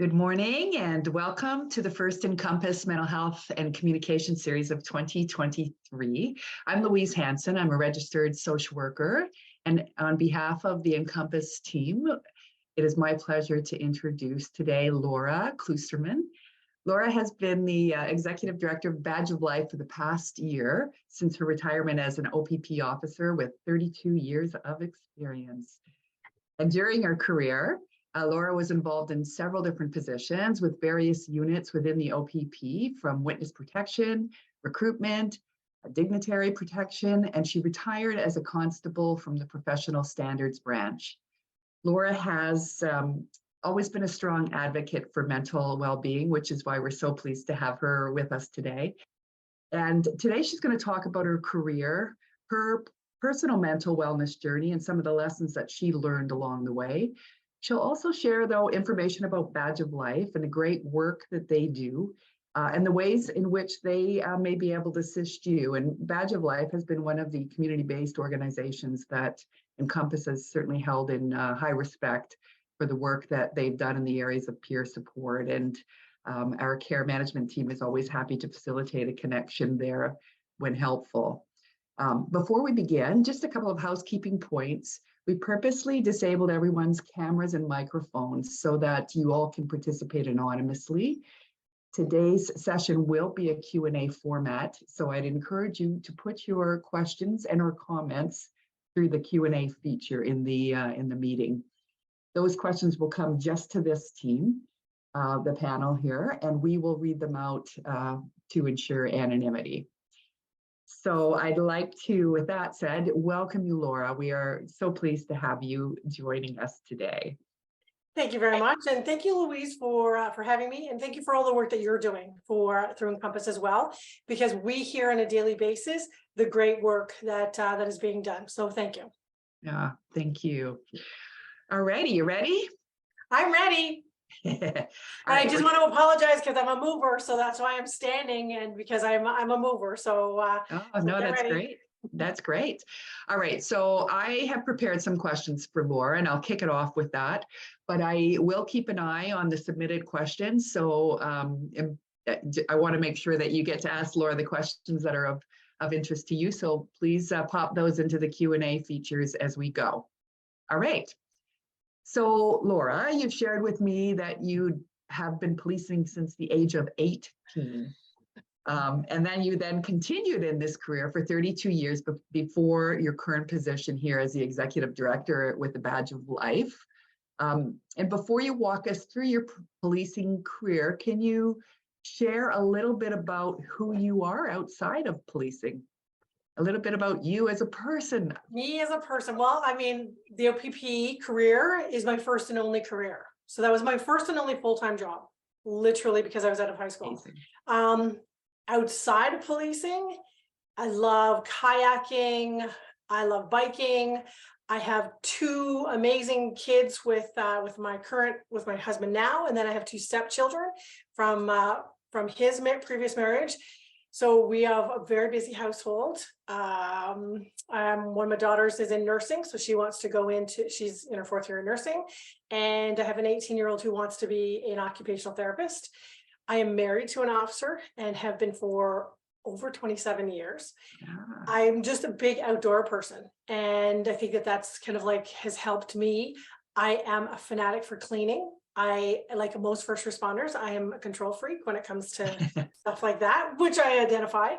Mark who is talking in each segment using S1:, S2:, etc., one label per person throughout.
S1: Good morning and welcome to the first Encompas Mental Health and Communication Series of 2023. I'm Louise Hanson. I'm a registered social worker, and on behalf of the Encompas team, it is my pleasure to introduce today Laura Kloosterman. Laura has been the Executive Director of Badge of Life for the past year since her retirement as an OPP officer with 32 years of experience. And during her career, Laura was involved in several different positions with various units within the OPP, from witness protection, recruitment, dignitary protection, and she retired as a constable from the professional standards branch. Laura has always been a strong advocate for mental well-being, which is why we're so pleased to have her with us today. And today she's going to talk about her career, her personal mental wellness journey, and some of the lessons that she learned along the way. She'll also share, though, information about Badge of Life and the great work that they do and the ways in which they may be able to assist you. And Badge of Life has been one of the community-based organizations that Encompas has certainly held in high respect for the work that they've done in the areas of peer support. And our care management team is always happy to facilitate a connection there when helpful. Before we begin, just a couple of housekeeping points. We purposely disabled everyone's cameras and microphones so that you all can participate anonymously. Today's session will be a Q&A format, so I'd encourage you to put your questions and or comments through the Q&A feature in the meeting. Those questions will come just to this team, the panel here, and we will read them out to ensure anonymity. So I'd like to, with that said, welcome you, Laura. We are so pleased to have you joining us today.
S2: Thank you very much. And thank you, Louise, for having me. And thank you for all the work that you're doing through Encompas as well, because we hear on a daily basis the great work that is being done. So thank you.
S1: Yeah, thank you. All righty, you ready?
S2: I'm ready. I just want to apologize because I'm a mover, so that's why I'm standing, and because I'm a mover. So
S1: no, that's great. That's great. All right, so I have prepared some questions for Laura, and I'll kick it off with that. But I will keep an eye on the submitted questions. So I want to make sure that you get to ask Laura the questions that are of interest to you. So please pop those into the Q&A features as we go. All right. So, Laura, you've shared with me that you have been policing since the age of 18. And then you continued in this career for 32 years before your current position here as the Executive Director with the Badge of Life. And before you walk us through your policing career, can you share a little bit about who you are outside of policing? A little bit about you as a person.
S2: Me as a person. Well, I mean, the OPP career is my first and only career. So that was my first and only full-time job, literally, because I was out of high school. Outside of policing, I love kayaking. I love biking. I have two amazing kids with my husband now, and then I have two stepchildren from his previous marriage. So we have a very busy household. One of my daughters is in nursing, so she's in her 4th year in nursing. And I have an 18-year-old who wants to be an occupational therapist. I am married to an officer and have been for over 27 years. Yeah. I'm just a big outdoor person. And I think that's kind of has helped me. I am a fanatic for cleaning. Like most first responders, I am a control freak when it comes to stuff like that, which I identify.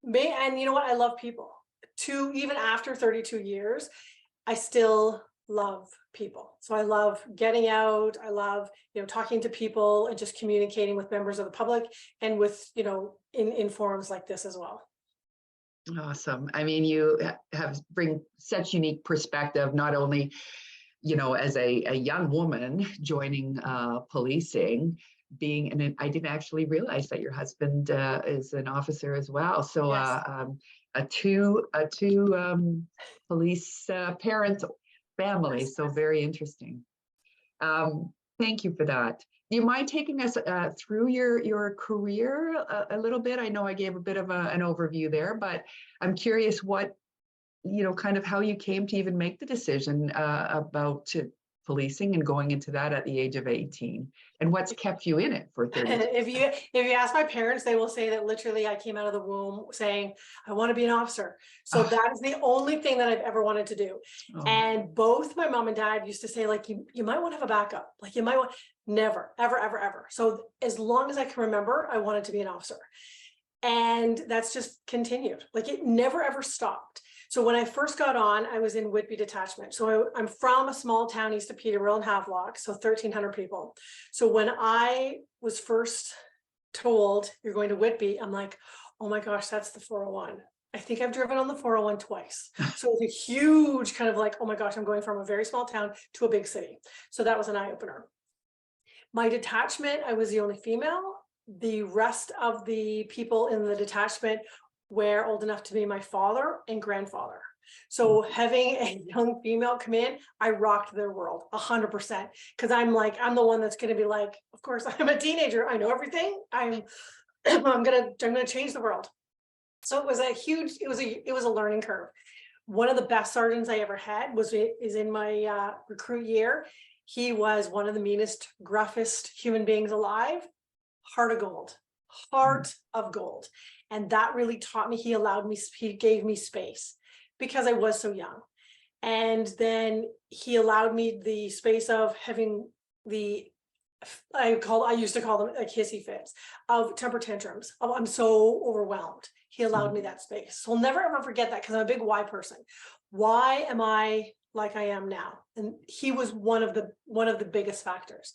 S2: And you know what? I love people. Even after 32 years, I still love people. So I love getting out. I love, talking to people and just communicating with members of the public and with, in forums like this as well.
S1: Awesome. I mean, you bring such unique perspective, not only as a young woman joining policing, and I didn't actually realize that your husband is an officer as well. So yes. a two police parent family. So very interesting. Thank you for that. Do you mind taking us through your career a little bit? I know I gave a bit of an overview there, but I'm curious what, kind of how you came to even make the decision about policing and going into that at the age of 18? And what's kept you in it for 30 years?
S2: If you ask my parents, they will say that literally I came out of the womb saying, I want to be an officer. So that is the only thing that I've ever wanted to do.
S1: Oh.
S2: And both my mom and dad used to say, like, you might want to have a backup. Like you might want, never, ever, ever, ever. So as long as I can remember, I wanted to be an officer. And that's just continued. Like it never, ever stopped. So when I first got on, I was in Whitby Detachment. So I'm from a small town east of Peterborough and Havelock, so 1,300 people. So when I was first told you're going to Whitby, I'm like, oh my gosh, that's the 401. I think I've driven on the 401 twice. So it's a huge kind of like, oh my gosh, I'm going from a very small town to a big city. So that was an eye-opener. My detachment, I was the only female. The rest of the people in the detachment were old enough to be my father and grandfather. So having a young female come in, I rocked their world 100%. Because I'm the one that's going to be like, of course, I'm a teenager. I know everything. I'm gonna change the world. So it was a learning curve. One of the best sergeants I ever had is in my recruit year. He was one of the meanest, gruffest human beings alive. Heart of gold. And that really taught me, he gave me space because I was so young. And then he allowed me the space of having I used to call them like hissy fits of temper tantrums. Oh, I'm so overwhelmed. He allowed me that space. So I'll never ever forget that because I'm a big why person. Why am I like I am now? And he was one of the biggest factors.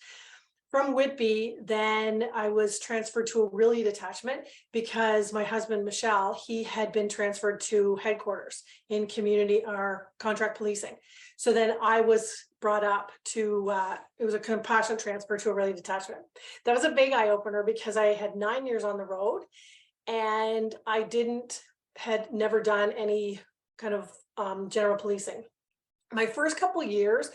S2: From Whitby, then I was transferred to a Aurelia detachment because my husband, Michelle, he had been transferred to headquarters in community or contract policing. So then I was brought up to, it was a compassionate transfer to a Aurelia detachment. That was a big eye opener because I had 9 years on the road and I had never done any kind of general policing. My first couple of years,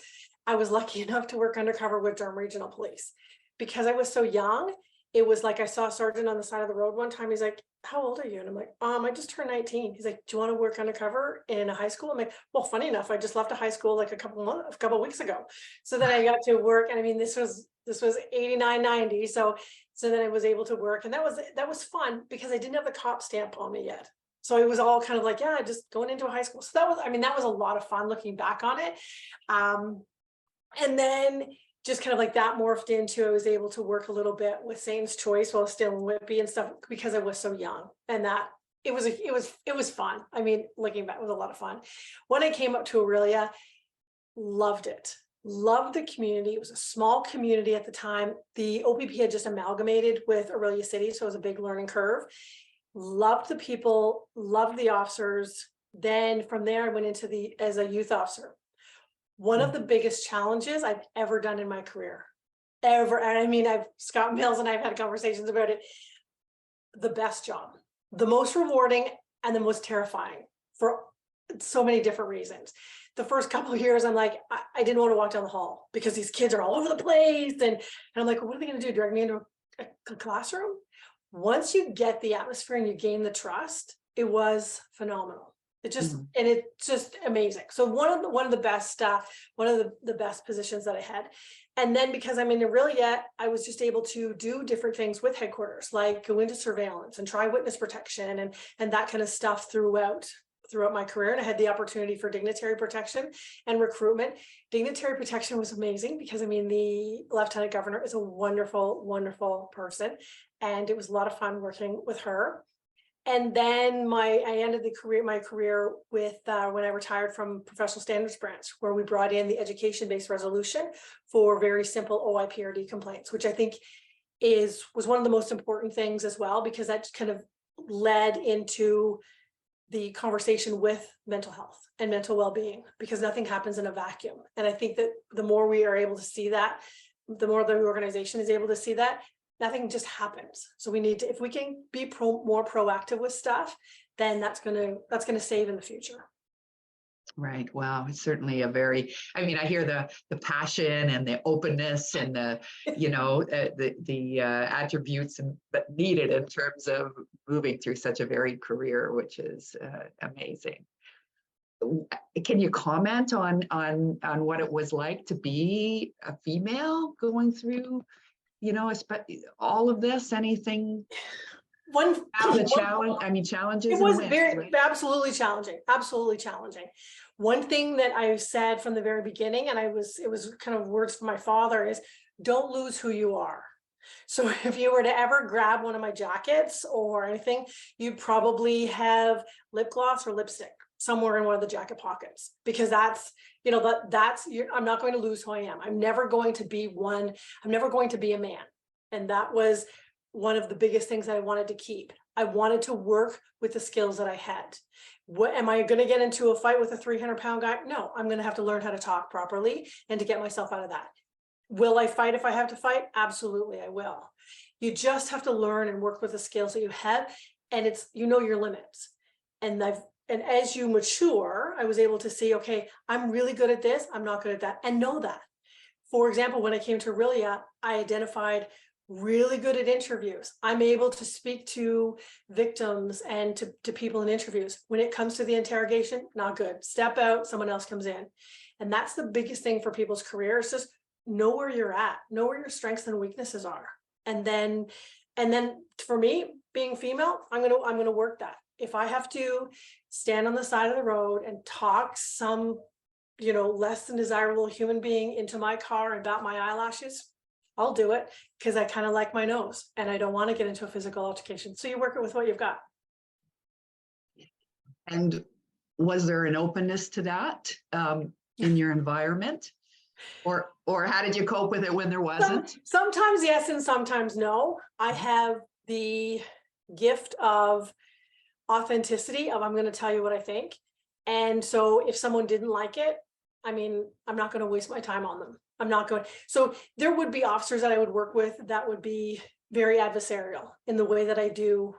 S2: I was lucky enough to work undercover with Durham Regional Police. Because I was so young, it was like I saw a sergeant on the side of the road one time. He's like, how old are you? And I'm like, I just turned 19. He's like, do you want to work undercover in a high school? I'm like, well, funny enough, I just left a high school like a couple of weeks ago. So then I got to work. And I mean, this was 89, 90. So then I was able to work. And that was fun because I didn't have the cop stamp on me yet. So it was all kind of like, yeah, just going into a high school. So that was a lot of fun looking back on it. And then just kind of like that morphed into, I was able to work a little bit with Satan's Choice while still in Whitby and stuff because I was so young, and that it was fun. I mean, looking back, it was a lot of fun. When I came up to Aurelia, loved it. Loved the community. It was a small community at the time. The OPP had just amalgamated with Aurelia City, so it was a big learning curve. Loved the people, loved the officers. Then from there, I went into as a youth officer. One of the biggest challenges I've ever done in my career, ever. And I mean, Scott Mills and I've had conversations about it. The best job, the most rewarding and the most terrifying for so many different reasons. The first couple of years, I'm like, I didn't want to walk down the hall because these kids are all over the place. And I'm like, what are they going to do? Drag me into a classroom? Once you get the atmosphere and you gain the trust, it was phenomenal. And it's just amazing. So one of the best positions that I had. And then because I'm in Aurelia, I was just able to do different things with headquarters, like go into surveillance and try witness protection and that kind of stuff throughout my career. And I had the opportunity for dignitary protection and recruitment. Dignitary protection was amazing because I mean, the Lieutenant Governor is a wonderful, wonderful person. And it was a lot of fun working with her. And then I ended my career with when I retired from Professional Standards Branch, where we brought in the education-based resolution for very simple OIPRD complaints, which I think was one of the most important things as well, because that kind of led into the conversation with mental health and mental well-being, because nothing happens in a vacuum. And I think that the more we are able to see that, the more the organization is able to see that, nothing just happens. So we need to, if we can be more proactive with stuff, then that's gonna save in the future.
S1: Right. Wow. It's certainly I mean, I hear the passion and the openness and the attributes that needed in terms of moving through such a varied career, which is amazing. can you comment on what it was like to be a female going through, all of this? Anything
S2: One,
S1: out of the
S2: one
S1: challenge? I mean, challenges
S2: it
S1: and
S2: was
S1: wins,
S2: very,
S1: right?
S2: absolutely challenging, absolutely challenging. One thing that I said from the very beginning, and it was kind of words from my father, is don't lose who you are. So if you were to ever grab one of my jackets or anything, you'd probably have lip gloss or lipstick somewhere in one of the jacket pockets, because that's, I'm not going to lose who I am. I'm never going to be one. I'm never going to be a man. And that was one of the biggest things that I wanted to keep. I wanted to work with the skills that I had. What am I going to get into a fight with a 300-pound guy? No, I'm going to have to learn how to talk properly and to get myself out of that. Will I fight if I have to fight? Absolutely, I will. You just have to learn and work with the skills that you have, and it's, your limits. And as you mature, I was able to see, okay, I'm really good at this, I'm not good at that, and know that. For example, when I came to Aurelia, I identified really good at interviews. I'm able to speak to victims and to people in interviews. When it comes to the interrogation, not good. Step out, someone else comes in. And that's the biggest thing for people's careers, just know where you're at, know where your strengths and weaknesses are. And then for me, being female, I'm gonna work that. If I have to stand on the side of the road and talk some, less than desirable human being into my car and bat my eyelashes, I'll do it, because I kind of like my nose and I don't want to get into a physical altercation. So you work it with what you've got.
S1: And was there an openness to that in your environment? Or how did you cope with it when there wasn't?
S2: Sometimes yes, and sometimes no. I have the gift of authenticity of, I'm going to tell you what I think. And so if someone didn't like it, I mean, I'm not going to waste my time on them. I'm not going. So there would be officers that I would work with that would be very adversarial in the way that I do,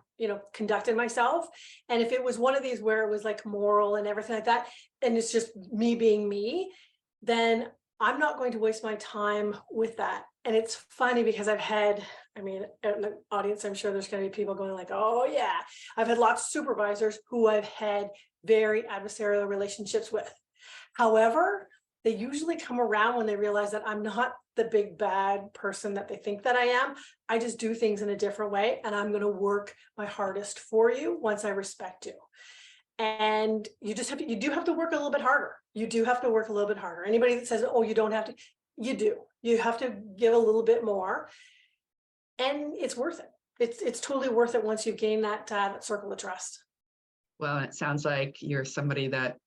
S2: conducted myself. And if it was one of these where it was like moral and everything like that, and it's just me being me, then I'm not going to waste my time with that. And it's funny because I've had, in the audience, I'm sure there's going to be people going like, oh yeah, I've had lots of supervisors who I've had very adversarial relationships with. However, they usually come around when they realize that I'm not the big bad person that they think that I am. I just do things in a different way, and I'm going to work my hardest for you once I respect you. And you do have to work a little bit harder. You do have to work a little bit harder. Anybody that says, oh, you don't have to, you do. You have to give a little bit more, and it's worth it. It's totally worth it once you've gained that circle of trust.
S1: Well, it sounds like you're somebody that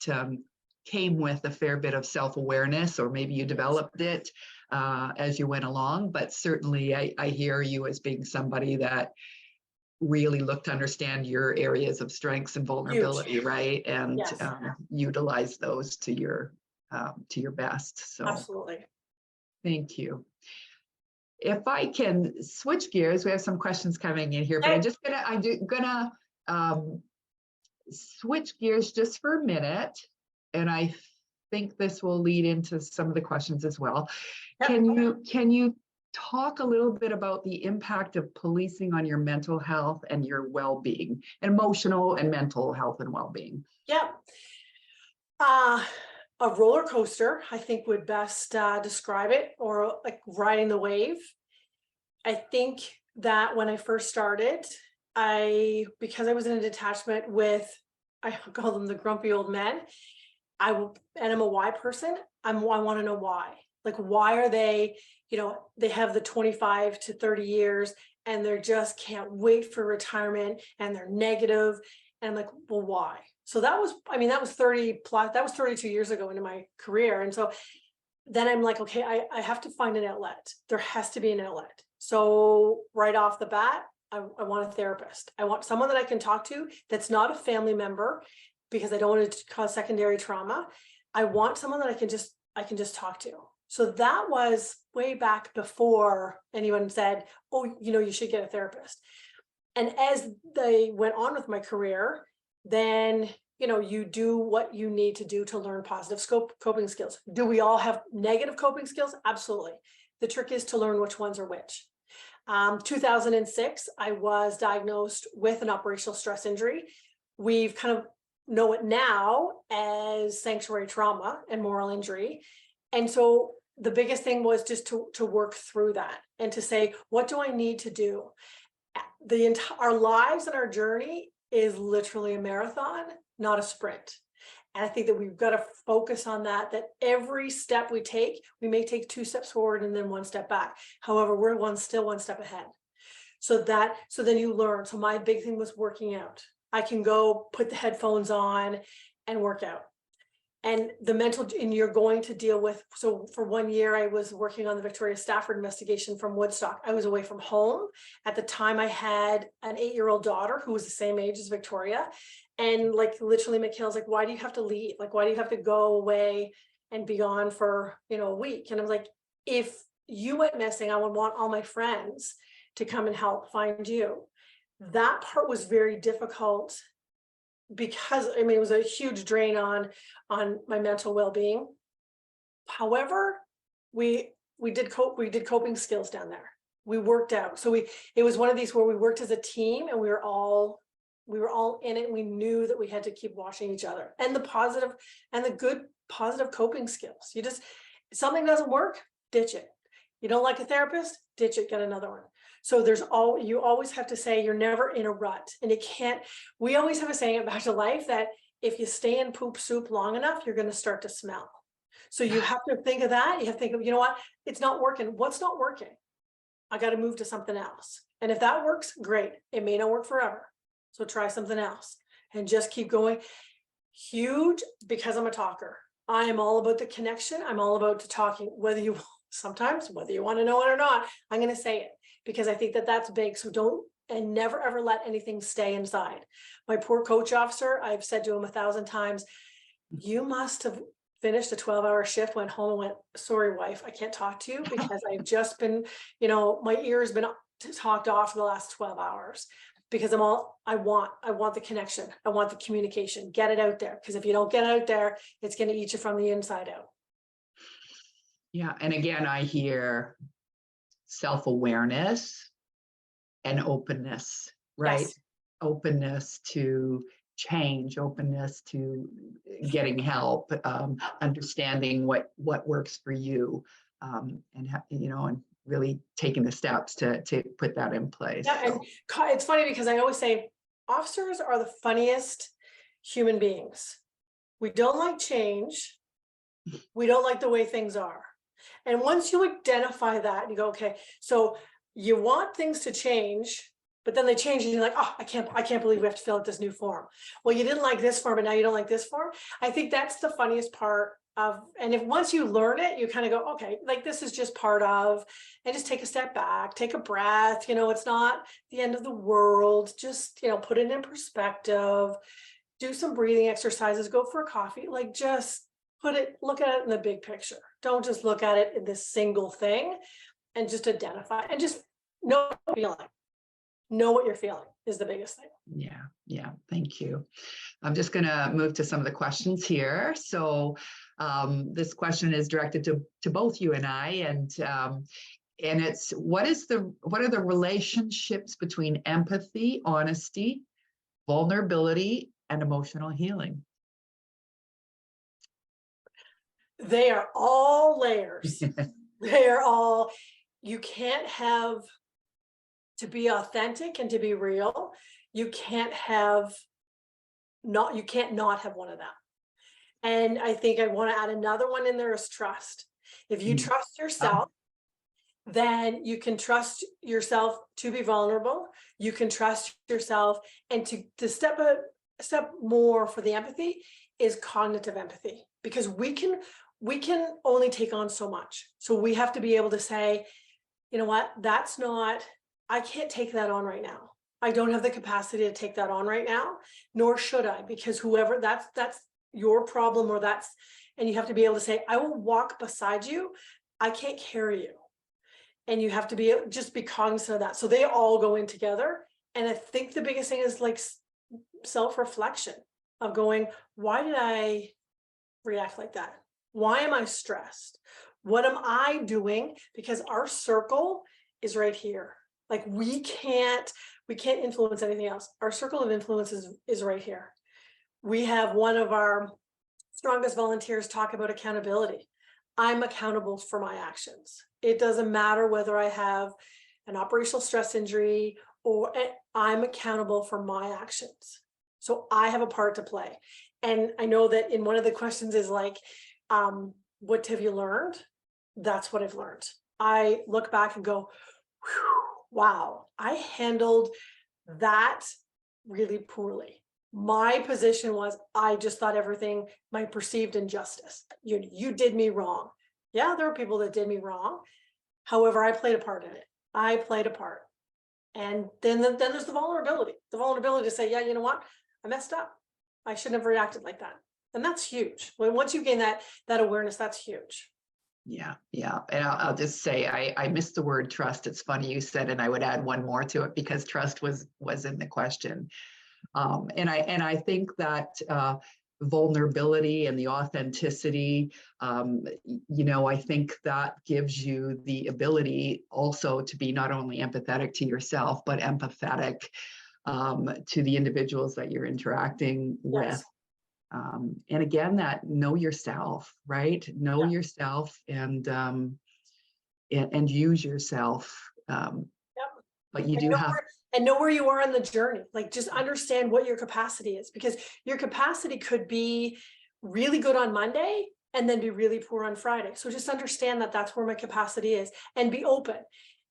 S1: came with a fair bit of self-awareness, or maybe you developed it as you went along, but certainly I hear you as being somebody that really look to understand your areas of strengths and vulnerability. Huge. Right? And yes. Utilize those to your best. So
S2: absolutely.
S1: Thank you. If I can switch gears, we have some questions coming in here, but I'm gonna switch gears just for a minute, and I think this will lead into some of the questions as well. Yep. Can you talk a little bit about the impact of policing on your mental health and your well-being, emotional and mental health and well-being?
S2: Yeah. A roller coaster, I think, would best describe it, or like riding the wave. I think that when I first started, because I was in a detachment with, I call them the grumpy old men, and I'm a why person. I want to know why. Like, why are they, they have the 25 to 30 years and they just can't wait for retirement and they're negative. And I'm like, well, why? So that was 30 plus, that was 32 years ago into my career. And so then I'm like, okay, I have to find an outlet. There has to be an outlet. So right off the bat, I want a therapist. I want someone that I can talk to that's not a family member, because I don't want to cause secondary trauma. I want someone that I can just talk to. So that was way back before anyone said, oh, you should get a therapist. And as they went on with my career, then, you do what you need to do to learn positive coping skills. Do we all have negative coping skills? Absolutely. The trick is to learn which ones are which. 2006, I was diagnosed with an operational stress injury. We've kind of know it now as sanctuary trauma and moral injury. And so the biggest thing was just to work through that and to say, what do I need to do? Our lives and our journey is literally a marathon, not a sprint. And I think that we've got to focus on that every step we take, we may take 2 steps forward and then 1 step back. However, we're still 1 step ahead. So then you learn. So my big thing was working out. I can go put the headphones on and work out. And you're going to deal with, so for 1 year, I was working on the Victoria Stafford investigation from Woodstock. I was away from home. At the time, I had an 8-year-old daughter who was the same age as Victoria. And like literally Mikhail's like, why do you have to leave? Like, why do you have to go away and be gone for, a week? And I was like, if you went missing, I would want all my friends to come and help find you. That part was very difficult because it was a huge drain on my mental well-being. However, we did coping skills down there. We worked out. So it was one of these where we worked as a team and we were all in it. And we knew that we had to keep watching each other, and the positive and the good positive coping skills. Something doesn't work, ditch it. You don't like a therapist, ditch it, get another one. So you always have to say you're never in a rut, and we always have a saying at Back to Life that if you stay in poop soup long enough, you're going to start to smell. So you have to think of that. You have to think of, you know what, it's not working. What's not working? I got to move to something else. And if that works, great. It may not work forever. So try something else and just keep going. Huge, because I'm a talker. I am all about the connection. I'm all about the talking, whether you want to know it or not, I'm going to say it. Because I think that that's big. So never ever let anything stay inside. My poor coach officer, I've said to him 1,000 times, you must have finished a 12-hour shift, went home and went, sorry, wife, I can't talk to you because I've just been, my ear has been talked off for the last 12 hours because I want the connection. I want the communication, get it out there. Because if you don't get it out there, it's going to eat you from the inside out.
S1: Yeah. And again, I hear self-awareness and openness, right?
S2: Yes.
S1: Openness to change, openness to getting help, understanding what works for you, and really taking the steps to put that in place.
S2: Yeah, and it's funny because I always say officers are the funniest human beings. We don't like change. We don't like the way things are. And once you identify that, you go, okay, so you want things to change, but then they change and you're like, oh, I can't believe we have to fill out this new form. Well, you didn't like this form, and now you don't like this form. I think that's the funniest part of, and if once you learn it, you kind of go, okay, like this is just part of, and just take a step back, take a breath, it's not the end of the world. Just, put it in perspective, do some breathing exercises, go for a coffee, like just look at it in the big picture. Don't just look at it in this single thing, and just identify and just know what you're feeling. Know what you're feeling is the biggest thing.
S1: Yeah. Thank you. I'm just going to move to some of the questions here. So this question is directed to both you and I, and it's what are the relationships between empathy, honesty, vulnerability, and emotional healing?
S2: They are all layers. You can't have, to be authentic and to be real, you can't not have one of them. And I think I want to add another one in there is trust. If you trust yourself, then you can trust yourself to be vulnerable. You can trust yourself, and to step more for the empathy is cognitive empathy, because we can only take on so much. So we have to be able to say, you know what, I can't take that on right now. I don't have the capacity to take that on right now, nor should I, because whoever that's your problem, and you have to be able to say, I will walk beside you. I can't carry you. And you have to just be cognizant of that. So they all go in together. And I think the biggest thing is like self-reflection of going, why did I react like that? Why am I stressed? What am I doing? Because our circle is right here. Like we can't influence anything else. Our circle of influence is right here. we have one of our strongest volunteers talk about accountability. I'm accountable for my actions. It doesn't matter whether I have an operational stress injury or I'm accountable for my actions. So I have a part to play. And I know that in one of the questions is like, what have you learned? That's what I've learned. I look back and go, wow, I handled that really poorly. My position was, I just thought everything, my perceived injustice. You did me wrong. Yeah, there were people that did me wrong. However, I played a part in it. I played a part. And then there's the vulnerability to say, yeah, you know what? I messed up. I shouldn't have reacted like that. And that's huge. Once you gain that awareness, that's huge.
S1: Yeah. And I'll just say, I missed the word trust. It's funny you said, and I would add one more to it because trust was in the question. And I think that vulnerability and the authenticity, I think that gives you the ability also to be not only empathetic to yourself, but empathetic to the individuals that you're interacting with. And again, that know yourself, right? Know yourself and use yourself. But you do have.
S2: And know where you are on the journey. Like, just understand what your capacity is, because your capacity could be really good on Monday and then be really poor on Friday. So just understand that that's where my capacity is and be open.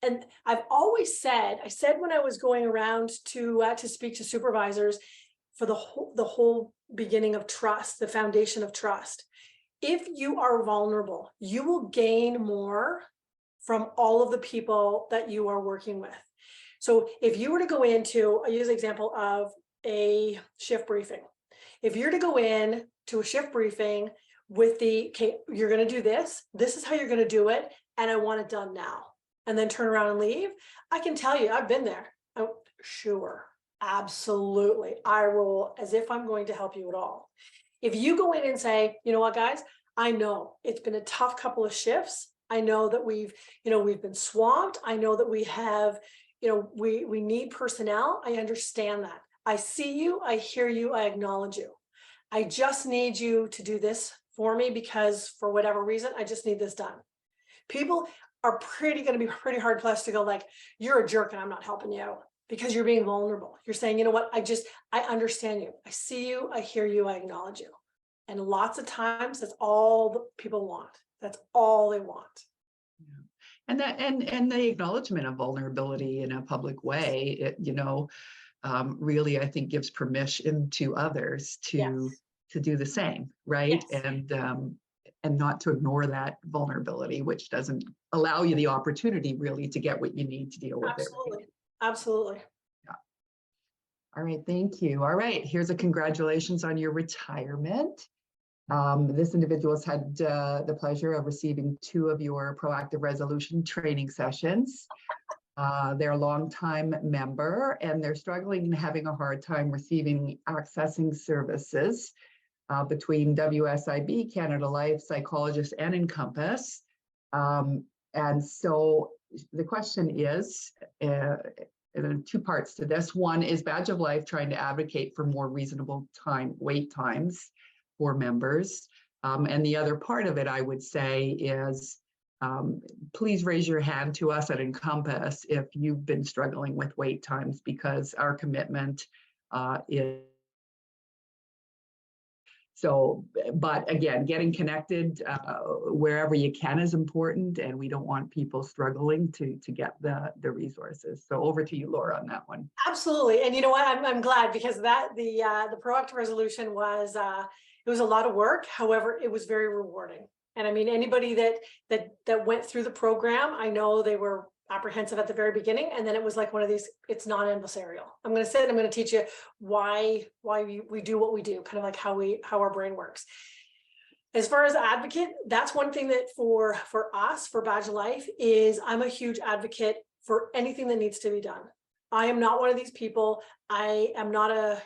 S2: And I've always said, when I was going around to speak to supervisors for the whole beginning of trust, the foundation of trust, if you are vulnerable, you will gain more from all of the people that you are working with. So if you were to go into, I use the example of a shift briefing. If you're to go in to a shift briefing with okay, you're going to do this is how you're going to do it, and I want it done now, and then turn around and leave, I can tell you, I've been there. Sure, absolutely. I roll as if I'm going to help you at all. If you go in and say, you know what, guys, I know it's been a tough couple of shifts. I know that we've been swamped. I know that we have, we need personnel. I understand that. I see you. I hear you. I acknowledge you. I just need you to do this for me because for whatever reason, I just need this done. People are going to be pretty hard pressed to go like, you're a jerk and I'm not helping you, because you're being vulnerable. You're saying, you know what? I understand you. I see you. I hear you. I acknowledge you. And lots of times that's all the people want. That's all they want.
S1: And that and the acknowledgement of vulnerability in a public way, really, I think, gives permission to others to do the same, right? Yes. And not to ignore that vulnerability, which doesn't allow you the opportunity really to get what you need to deal with it. Right?
S2: Absolutely.
S1: Yeah. All right, thank you. All right, here's a congratulations on your retirement. This individual has had the pleasure of receiving 2 of your proactive resolution training sessions. They're a longtime member and they're struggling and having a hard time accessing services between WSIB, Canada Life, Psychologist, and Encompas. And so the question is, there are 2 parts to this. One is Badge of Life trying to advocate for more reasonable wait times for members. And the other part of it, I would say, is please raise your hand to us at Encompas if you've been struggling with wait times, because our commitment is so, but again, getting connected wherever you can is important, and we don't want people struggling to get the resources. So over to you, Laura, on that one.
S2: Absolutely. And you know what, I'm glad, because the proactive resolution was it was a lot of work. However, it was very rewarding. And I mean, anybody that went through the program, I know they were apprehensive at the very beginning, and then it was like one of these, it's non-adversarial. I'm going to sit and I'm going to teach you why we do what we do, kind of like how our brain works. As far as advocate, that's one thing that for us, for Badge of Life, is I'm a huge advocate for anything that needs to be done. I am not one of these people. I am not a,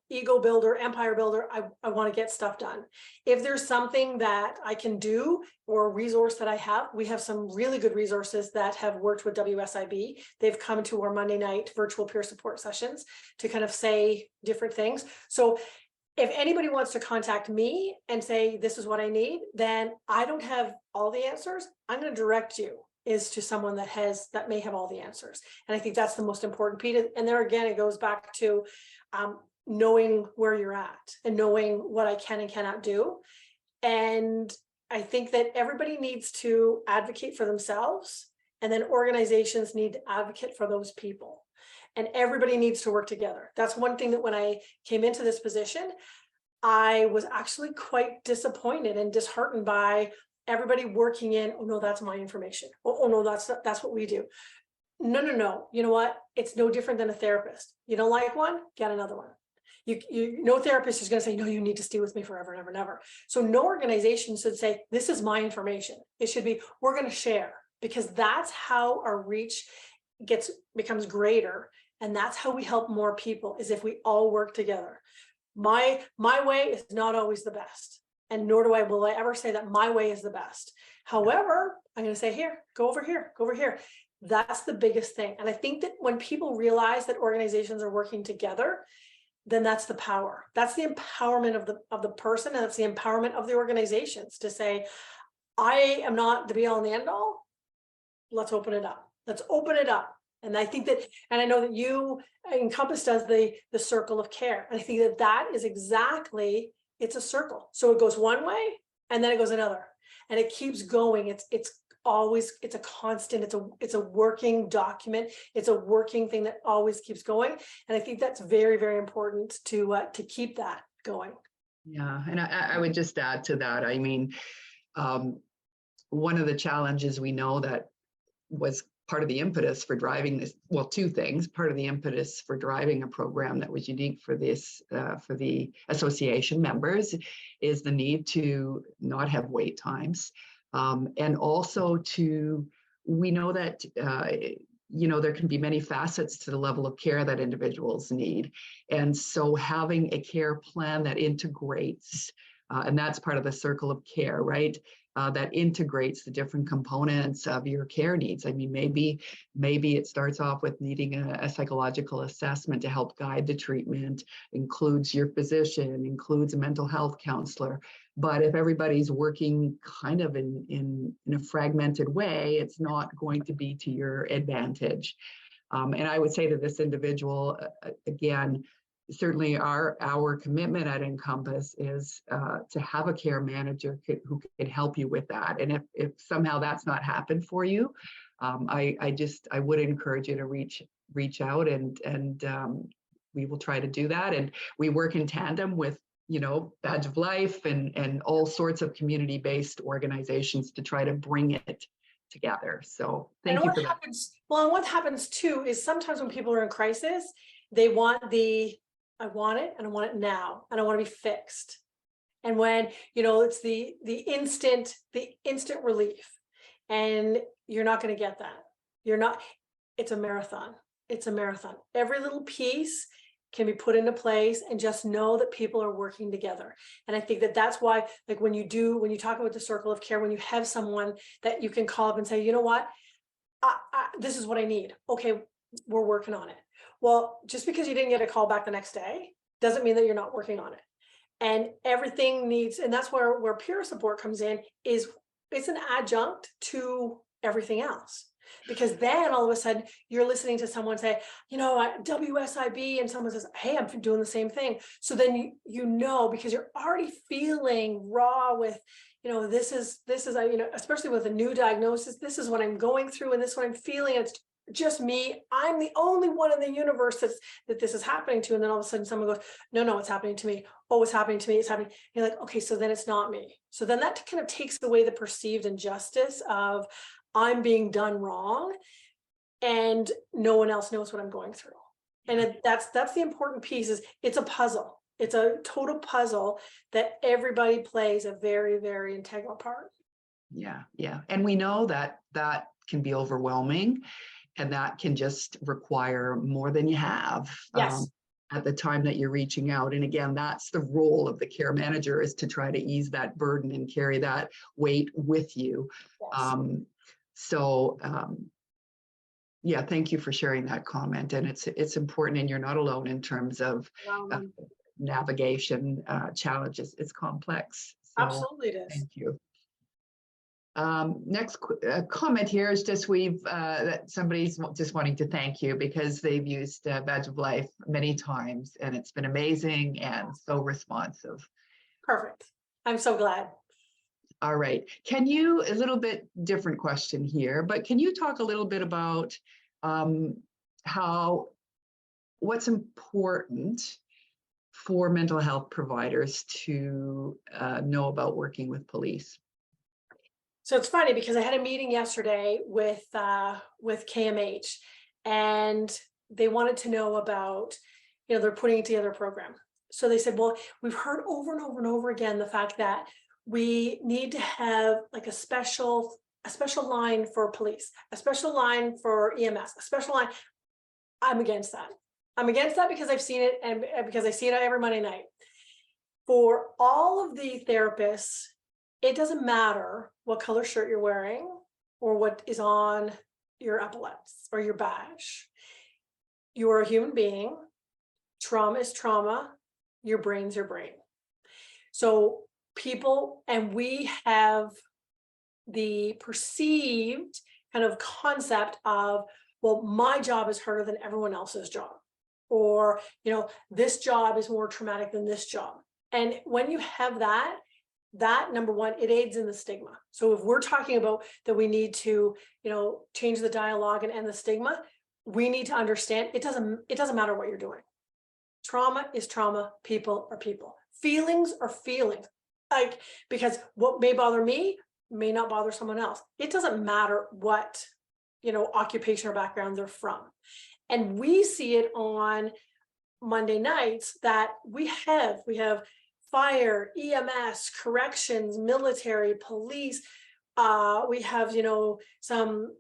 S2: ego builder, empire builder. I want to get stuff done. If there's something that I can do or a resource that I have, we have some really good resources that have worked with WSIB. They've come to our Monday night virtual peer support sessions to kind of say different things. So if anybody wants to contact me and say, this is what I need, then I don't have all the answers. I'm going to direct you is to someone that may have all the answers. And I think that's the most important piece. And there again, it goes back to knowing where you're at and knowing what I can and cannot do. And I think that everybody needs to advocate for themselves, and then organizations need to advocate for those people. And everybody needs to work together. That's one thing that when I came into this position, I was actually quite disappointed and disheartened by everybody working in, oh no, that's my information. Oh no, that's what we do. No. You know what? It's no different than a therapist. You don't like one, get another one. No therapist is going to say, no, you need to stay with me forever and ever and ever. So no organization should say, this is my information. It should be, we're going to share, because that's how our reach becomes greater. And that's how we help more people, is if we all work together. My way is not always the best. And nor will I ever say that my way is the best. However, I'm going to say, here, go over here, go over here. That's the biggest thing. And I think that when people realize that organizations are working together, then that's the power. That's the empowerment of the person, and that's the empowerment of the organizations to say, I am not the be all and the end all. Let's open it up. Let's open it up. And I think that, and I know that Encompas does the circle of care. And I think that is exactly, it's a circle. So it goes one way and then it goes another, and it keeps going. It's a constant, it's a working document. It's a working thing that always keeps going. And I think that's very, very important to keep that going.
S1: Yeah. And I would just add to that. I mean, one of the challenges we know that was part of the impetus for driving this, well, two things. Part of the impetus for driving a program that was unique for this, for the association members, is the need to not have wait times. And also we know that, there can be many facets to the level of care that individuals need. And so having a care plan that integrates, and that's part of the circle of care, right? That integrates the different components of your care needs. I mean, maybe it starts off with needing a psychological assessment to help guide the treatment, includes your physician, includes a mental health counselor. But if everybody's working kind of in a fragmented way, it's not going to be to your advantage. And I would say to this individual, again, certainly our commitment at Encompas is to have a care manager who can help you with that. And if somehow that's not happened for you, I would encourage you to reach out, and we will try to do that. And we work in tandem with Badge of Life and all sorts of community-based organizations to try to bring it together. So thank you for that.
S2: Well, and what happens too is sometimes when people are in crisis, they want I want it, and I want it now, and I want to be fixed. And when, it's the instant relief, and you're not going to get that. It's a marathon. It's a marathon. Every little piece can be put into place, and just know that people are working together. And I think that that's why, like when you talk about the circle of care, when you have someone that you can call up and say, you know what, this is what I need. Okay, we're working on it. Well, just because you didn't get a call back the next day doesn't mean that you're not working on it. And everything needs, and that's where peer support comes in, is it's an adjunct to everything else. Because then all of a sudden you're listening to someone say, WSIB, and someone says, hey, I'm doing the same thing. So then because you're already feeling raw with, this is, especially with a new diagnosis, this is what I'm going through, and this is what I'm feeling. And it's just me. I'm the only one in the universe that this is happening to. And then all of a sudden someone goes, no, it's happening to me. Oh, it's happening to me. It's happening. You're like, okay, so then it's not me. So then that kind of takes away the perceived injustice of I'm being done wrong and no one else knows what I'm going through. And that's the important piece. Is it's a puzzle. It's a total puzzle that everybody plays a very, very integral part.
S1: Yeah. And we know that can be overwhelming. And that can just require more than you have at the time that you're reaching out. And again, that's the role of the care manager, is to try to ease that burden and carry that weight with you. Yes. Thank you for sharing that comment. And it's important, and you're not alone in terms of navigation challenges. It's complex. So
S2: Absolutely it is.
S1: thank you. Next comment here is just that somebody's just wanting to thank you because they've used Badge of Life many times and it's been amazing and so responsive.
S2: Perfect. I'm so glad.
S1: All right. Can you, a little bit different question here, but can you talk a little bit about what's important for mental health providers to know about working with police?
S2: So it's funny because I had a meeting yesterday with KMH, and they wanted to know about, they're putting together a program. So they said, well, we've heard over and over and over again the fact that we need to have like a special line for police, a special line for EMS, a special line. I'm against that. I'm against that because I've seen it, and because I see it every Monday night. For all of the therapists, it doesn't matter what color shirt you're wearing or what is on your epaulets or your badge. You are a human being. Trauma is trauma. Your brain's your brain. So people, and we have the perceived kind of concept of, well, my job is harder than everyone else's job. Or, this job is more traumatic than this job. And when you have that, number one, it aids in the stigma. So if we're talking about that we need to, change the dialogue and end the stigma, we need to understand it doesn't matter what you're doing. Trauma is trauma, people are people. Feelings are feelings. Like, because what may bother me may not bother someone else. It doesn't matter what, occupation or background they're from. And we see it on Monday nights that we have fire, EMS, corrections, military, police. We have, some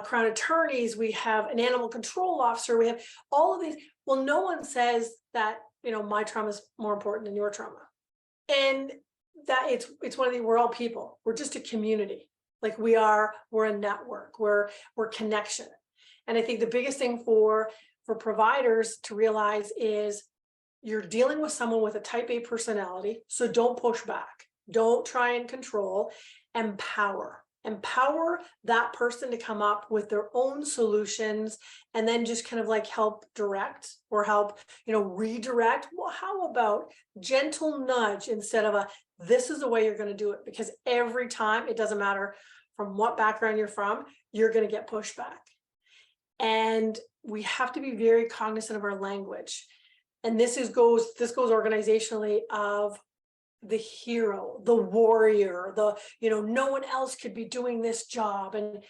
S2: Crown attorneys. We have an animal control officer. We have all of these. Well, no one says that, my trauma is more important than your trauma. And that it's one of the, we're all people. We're just a community. Like we're a network. We're connection. And I think the biggest thing for providers to realize is you're dealing with someone with a type A personality. So don't push back. Don't try and control. Empower that person to come up with their own solutions, and then just kind of like help direct or help, redirect. Well, how about gentle nudge instead of this is the way you're going to do it? Because every time, it doesn't matter from what background you're from, you're going to get pushback. And we have to be very cognizant of our language. And this goes organizationally of the hero, the warrior, no one else could be doing this job. And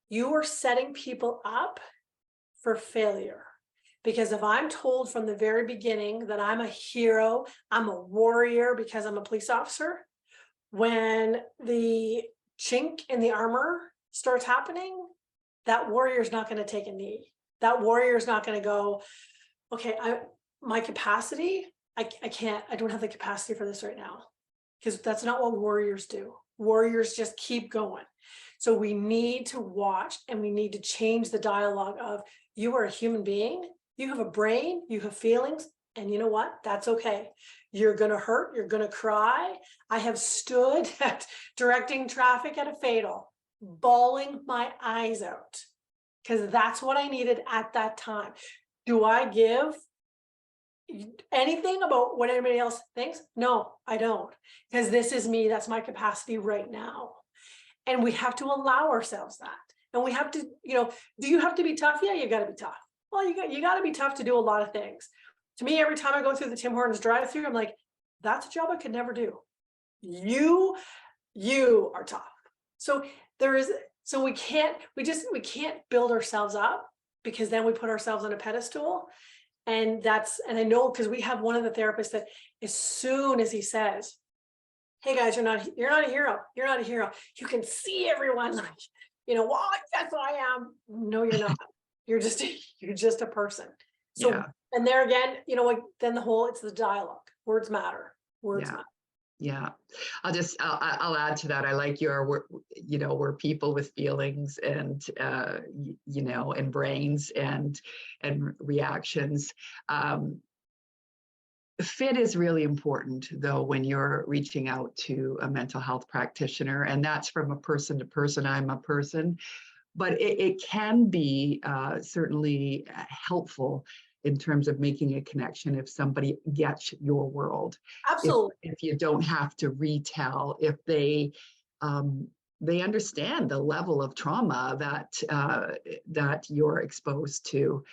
S2: you are setting people up for failure. Because if I'm told from the very beginning that I'm a hero, I'm a warrior because I'm a police officer, when the chink in the armor starts happening, that warrior is not going to take a knee. That warrior is not going to go, okay, my capacity, I don't have the capacity for this right now, because that's not what warriors do. Warriors just keep going. So we need to watch, and we need to change the dialogue of, you are a human being, you have a brain, you have feelings, and you know what? That's okay. You're going to hurt, you're going to cry. I have stood at directing traffic at a fatal, bawling my eyes out, because that's what I needed at that time. Do I give anything about what anybody else thinks? No, I don't, because this is me. That's my capacity right now. And we have to allow ourselves that. And we have to, do you have to be tough? Yeah, you got to be tough. Well, you got to be tough to do a lot of things. To me, every time I go through the Tim Hortons drive-through, I'm like, that's a job I could never do. You are tough. So we can't build ourselves up, because then we put ourselves on a pedestal. And I know, because we have one of the therapists that as soon as he says, hey guys, you're not a hero. You're not a hero. You can see everyone like, well, that's what I am. No, you're not. You're just a person. So, yeah. And there again, then it's the dialogue. Words matter. Words matter.
S1: Yeah, I'll add to that. I like we're people with feelings and, and brains and reactions. fit is really important, though, when you're reaching out to a mental health practitioner, and that's from a person to person. I'm a person, but it can be certainly helpful in terms of making a connection if somebody gets your world.
S2: Absolutely.
S1: If you don't have to retell, if they understand the level of trauma that you're exposed to,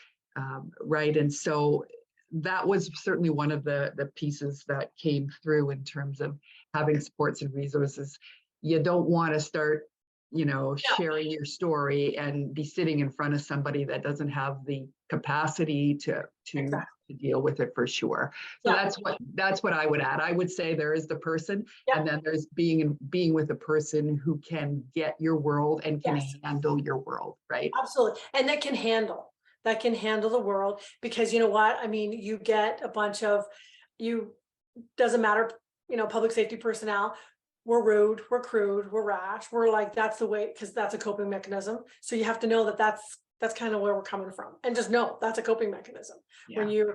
S1: right? And so that was certainly one of the pieces that came through in terms of having supports and resources. You don't want to start, sharing your story and be sitting in front of somebody that doesn't have the capacity to deal with it, for sure. So that's what I would add. I would say there is the person, and then there's being with a person who can get your world and can handle your world, right?
S2: Absolutely. And that can handle the world, because you know what? I mean, you get a bunch of, doesn't matter, public safety personnel, we're rude, we're crude, we're rash, we're like, that's the way, because that's a coping mechanism. So you have to know that that's kind of where we're coming from, and just know that's a coping mechanism. When you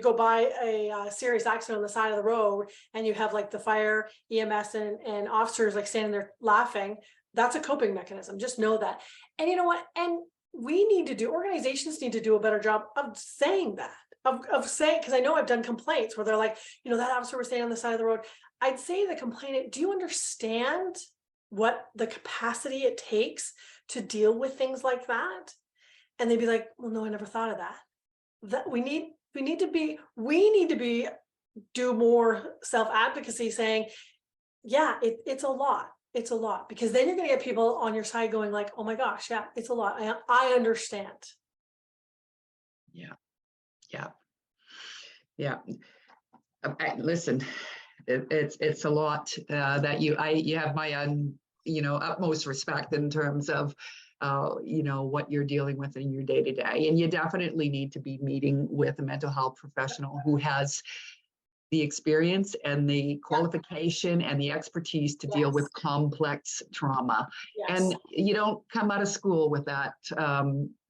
S2: go by a serious accident on the side of the road and you have like the fire, EMS and officers like standing there laughing, that's a coping mechanism. Just know that. And you know what? And organizations need to do a better job of saying that, of saying, because I know I've done complaints where they're like, that officer was standing on the side of the road. I'd say to the complainant, do you understand what the capacity it takes to deal with things like that? And they'd be like, well, no, I never thought of that. That we need to be do more self-advocacy, saying, yeah, it's a lot. It's a lot, because then you're going to get people on your side going like, oh my gosh, yeah, it's a lot. I understand.
S1: Yeah. Listen, it's a lot that you have my utmost respect in terms of what you're dealing with in your day to day, and you definitely need to be meeting with a mental health professional who has the experience and the qualification and the expertise to deal with complex trauma. And you don't come out of school with that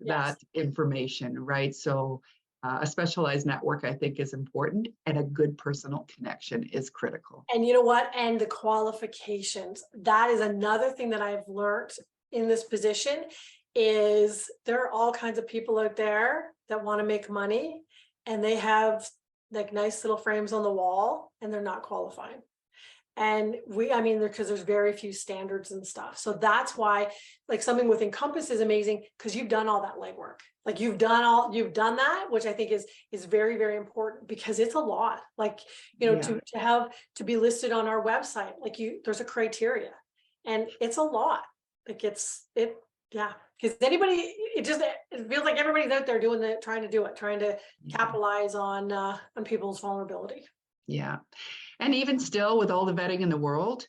S1: that information, right? So a specialized network, I think, is important, and a good personal connection is critical.
S2: And you know what? And the qualifications, that is another thing that I've learned in this position, is there are all kinds of people out there that want to make money, and they have like nice little frames on the wall, and they're not qualified. And because there's very few standards and stuff. So that's why like something with Encompas is amazing, because you've done all that legwork. Like you've done that, which I think is very, very important, because it's a lot. Like, to be listed on our website, like there's a criteria, and it's a lot. Like because it feels like everybody's out there trying to capitalize on people's vulnerability.
S1: Yeah. And even still, with all the vetting in the world,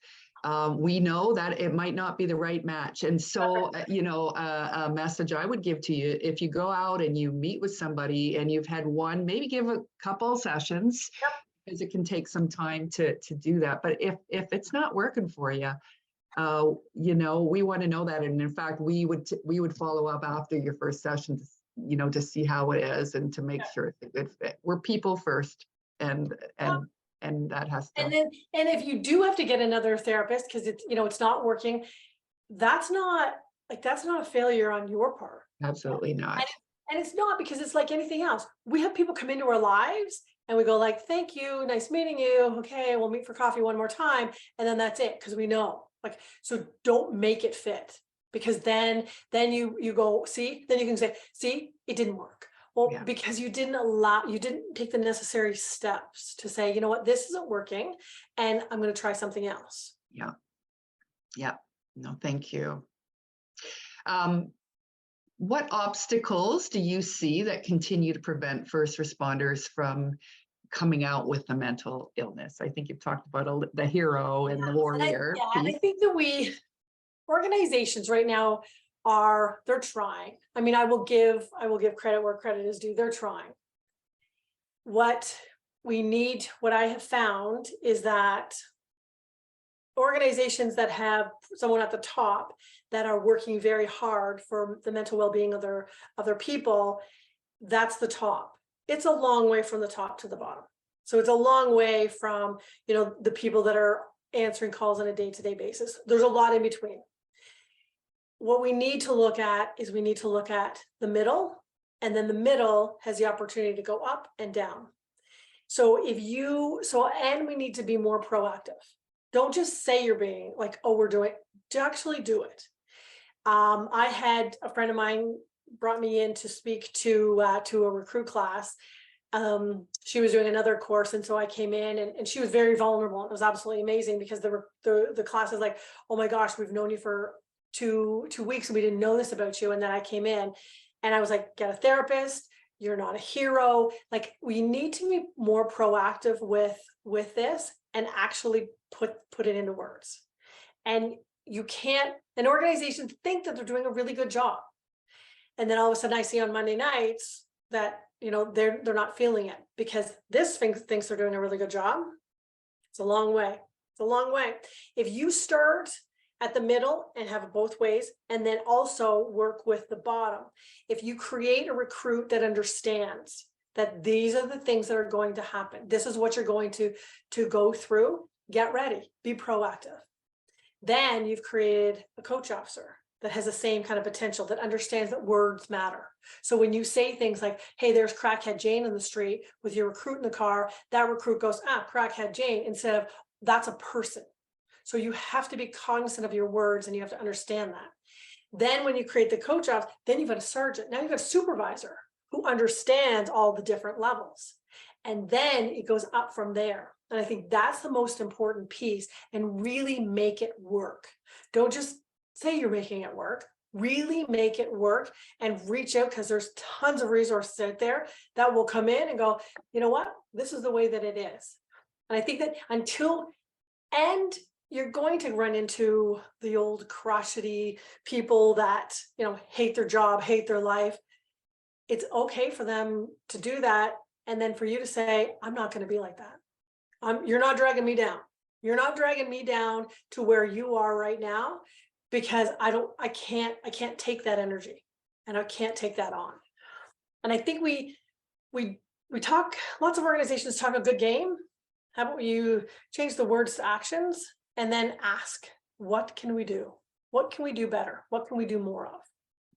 S1: we know that it might not be the right match. And so, a message I would give to you, if you go out and you meet with somebody and you've had one, maybe give a couple sessions, because it can take some time to do that. But if it's not working for you, we want to know that. And in fact, we would follow up after your first session, to see how it is and to make sure it's a good fit. We're people first, and that has to.
S2: And if you do have to get another therapist because it's not working, that's not a failure on your part.
S1: Absolutely not.
S2: And it's not, because it's like anything else. We have people come into our lives and we go like, thank you, nice meeting you. Okay, we'll meet for coffee one more time. And then that's it, because we know. Like, so don't make it fit, because then you go, see, then you can say, see, it didn't work. Well, because you didn't take the necessary steps to say, you know what, this isn't working, and I'm going to try something else.
S1: Yeah. No, thank you. What obstacles do you see that continue to prevent first responders from coming out with the mental illness? I think you've talked about the hero and the warrior.
S2: And I think that organizations right now they're trying. I mean, I will give credit where credit is due. They're trying. What I have found is that organizations that have someone at the top that are working very hard for the mental well-being of their people, that's the top. It's a long way from the top to the bottom. So it's a long way from, the people that are answering calls on a day-to-day basis. There's a lot in between. What we need to look at is we need to look at the middle, and then the middle has the opportunity to go up and down. So and we need to be more proactive. Don't just say you're being like, oh, we're doing, to actually do it. I had a friend of mine brought me in to speak to a recruit class. She was doing another course, and so I came in, and she was very vulnerable. It was absolutely amazing because the class is like, oh my gosh, we've known you for two weeks and we didn't know this about you. And then I came in and I was like, get a therapist. You're not a hero. Like, we need to be more proactive with this and actually put it into words. And you can't, an organization think that they're doing a really good job. And then all of a sudden I see on Monday nights that, they're not feeling it because this thinks they're doing a really good job. It's a long way. It's a long way. If you start at the middle and have it both ways, and then also work with the bottom. If you create a recruit that understands that these are the things that are going to happen, this is what you're going to go through, get ready, be proactive. Then you've created a coach officer that has the same kind of potential, that understands that words matter. So when you say things like, hey, there's crackhead Jane in the street with your recruit in the car, that recruit goes, crackhead Jane, instead of that's a person. So you have to be cognizant of your words and you have to understand that. Then when you create the coach office, then you've got a sergeant. Now you've got a supervisor who understands all the different levels. And then it goes up from there. And I think that's the most important piece, and really make it work. Don't just say you're making it work, really make it work and reach out, because there's tons of resources out there that will come in and go, you know what, this is the way that it is. And I think that you're going to run into the old crotchety people that, hate their job, hate their life. It's okay for them to do that. And then for you to say, I'm not going to be like that. You're not dragging me down. You're not dragging me down to where you are right now, because I can't take that energy, and I can't take that on. And I think we talk, lots of organizations talk a good game. How about you change the words to actions? And then ask, what can we do? What can we do better? What can we do more of?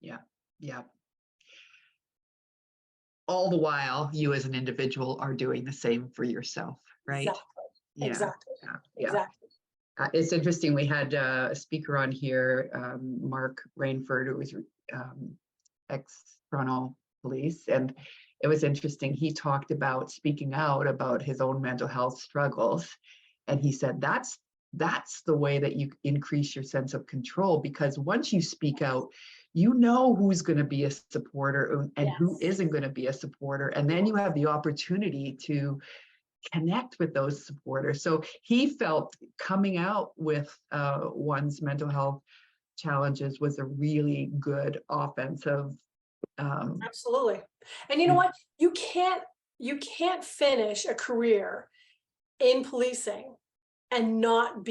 S1: Yeah. All the while, you as an individual are doing the same for yourself, right?
S2: Exactly.
S1: Yeah.
S2: Exactly.
S1: It's interesting. We had a speaker on here, Mark Rainford, who was ex-Toronto police, and it was interesting. He talked about speaking out about his own mental health struggles, and he said that's the way that you increase your sense of control, because once you speak out, you know who's going to be a supporter and who isn't going to be a supporter, and then you have the opportunity to connect with those supporters. So he felt coming out with one's mental health challenges was a really good offensive.
S2: Absolutely. And you know what? You can't finish a career in policing and not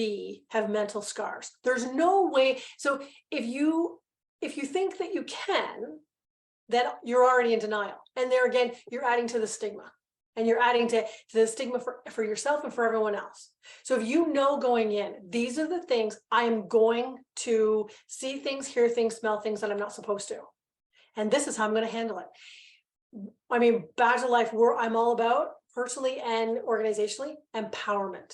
S2: have mental scars. There's no way. So if you think that you can, then you're already in denial. And there again, you're adding to the stigma. And you're adding to the stigma for yourself and for everyone else. So if you know going in, these are the things I am going to see, things, hear things, smell things that I'm not supposed to. And this is how I'm going to handle it. I mean, Badge of Life, I'm all about, personally and organizationally, empowerment.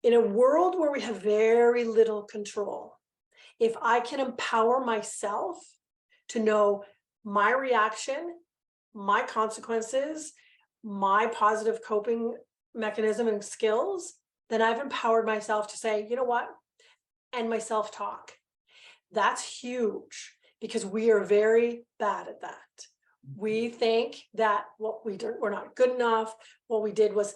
S2: In a world where we have very little control, if I can empower myself to know my reaction, my consequences, my positive coping mechanism and skills, then I've empowered myself to say, you know what, and my self-talk. That's huge, because we are very bad at that. We think that we're not good enough. What we did was,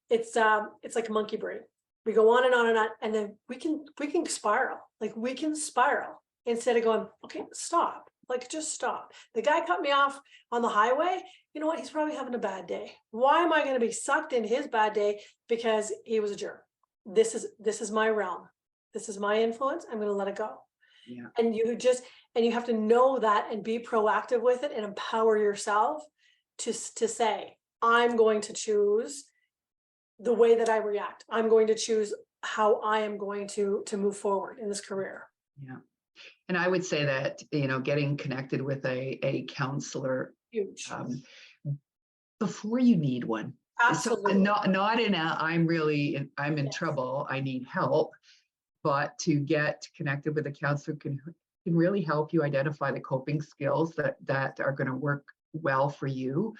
S2: it's like a monkey brain. We go on and on and on, and then we can spiral. Like, we can spiral instead of going, okay, stop. Like, just stop. The guy cut me off on the highway. You know what? He's probably having a bad day. Why am I going to be sucked into his bad day because he was a jerk? This is my realm. This is my influence. I'm going to let it go. Yeah. And you have to know that and be proactive with it and empower yourself to say, I'm going to choose the way that I react. I'm going to choose how I am going to move forward in this career.
S1: Yeah. And I would say that, getting connected with a counselor
S2: Huge.
S1: Before you need one.
S2: Absolutely.
S1: So not in a, I'm in
S2: Yes.
S1: trouble, I need help, but to get connected with a counselor can really help you identify the coping skills that are going to work well for you.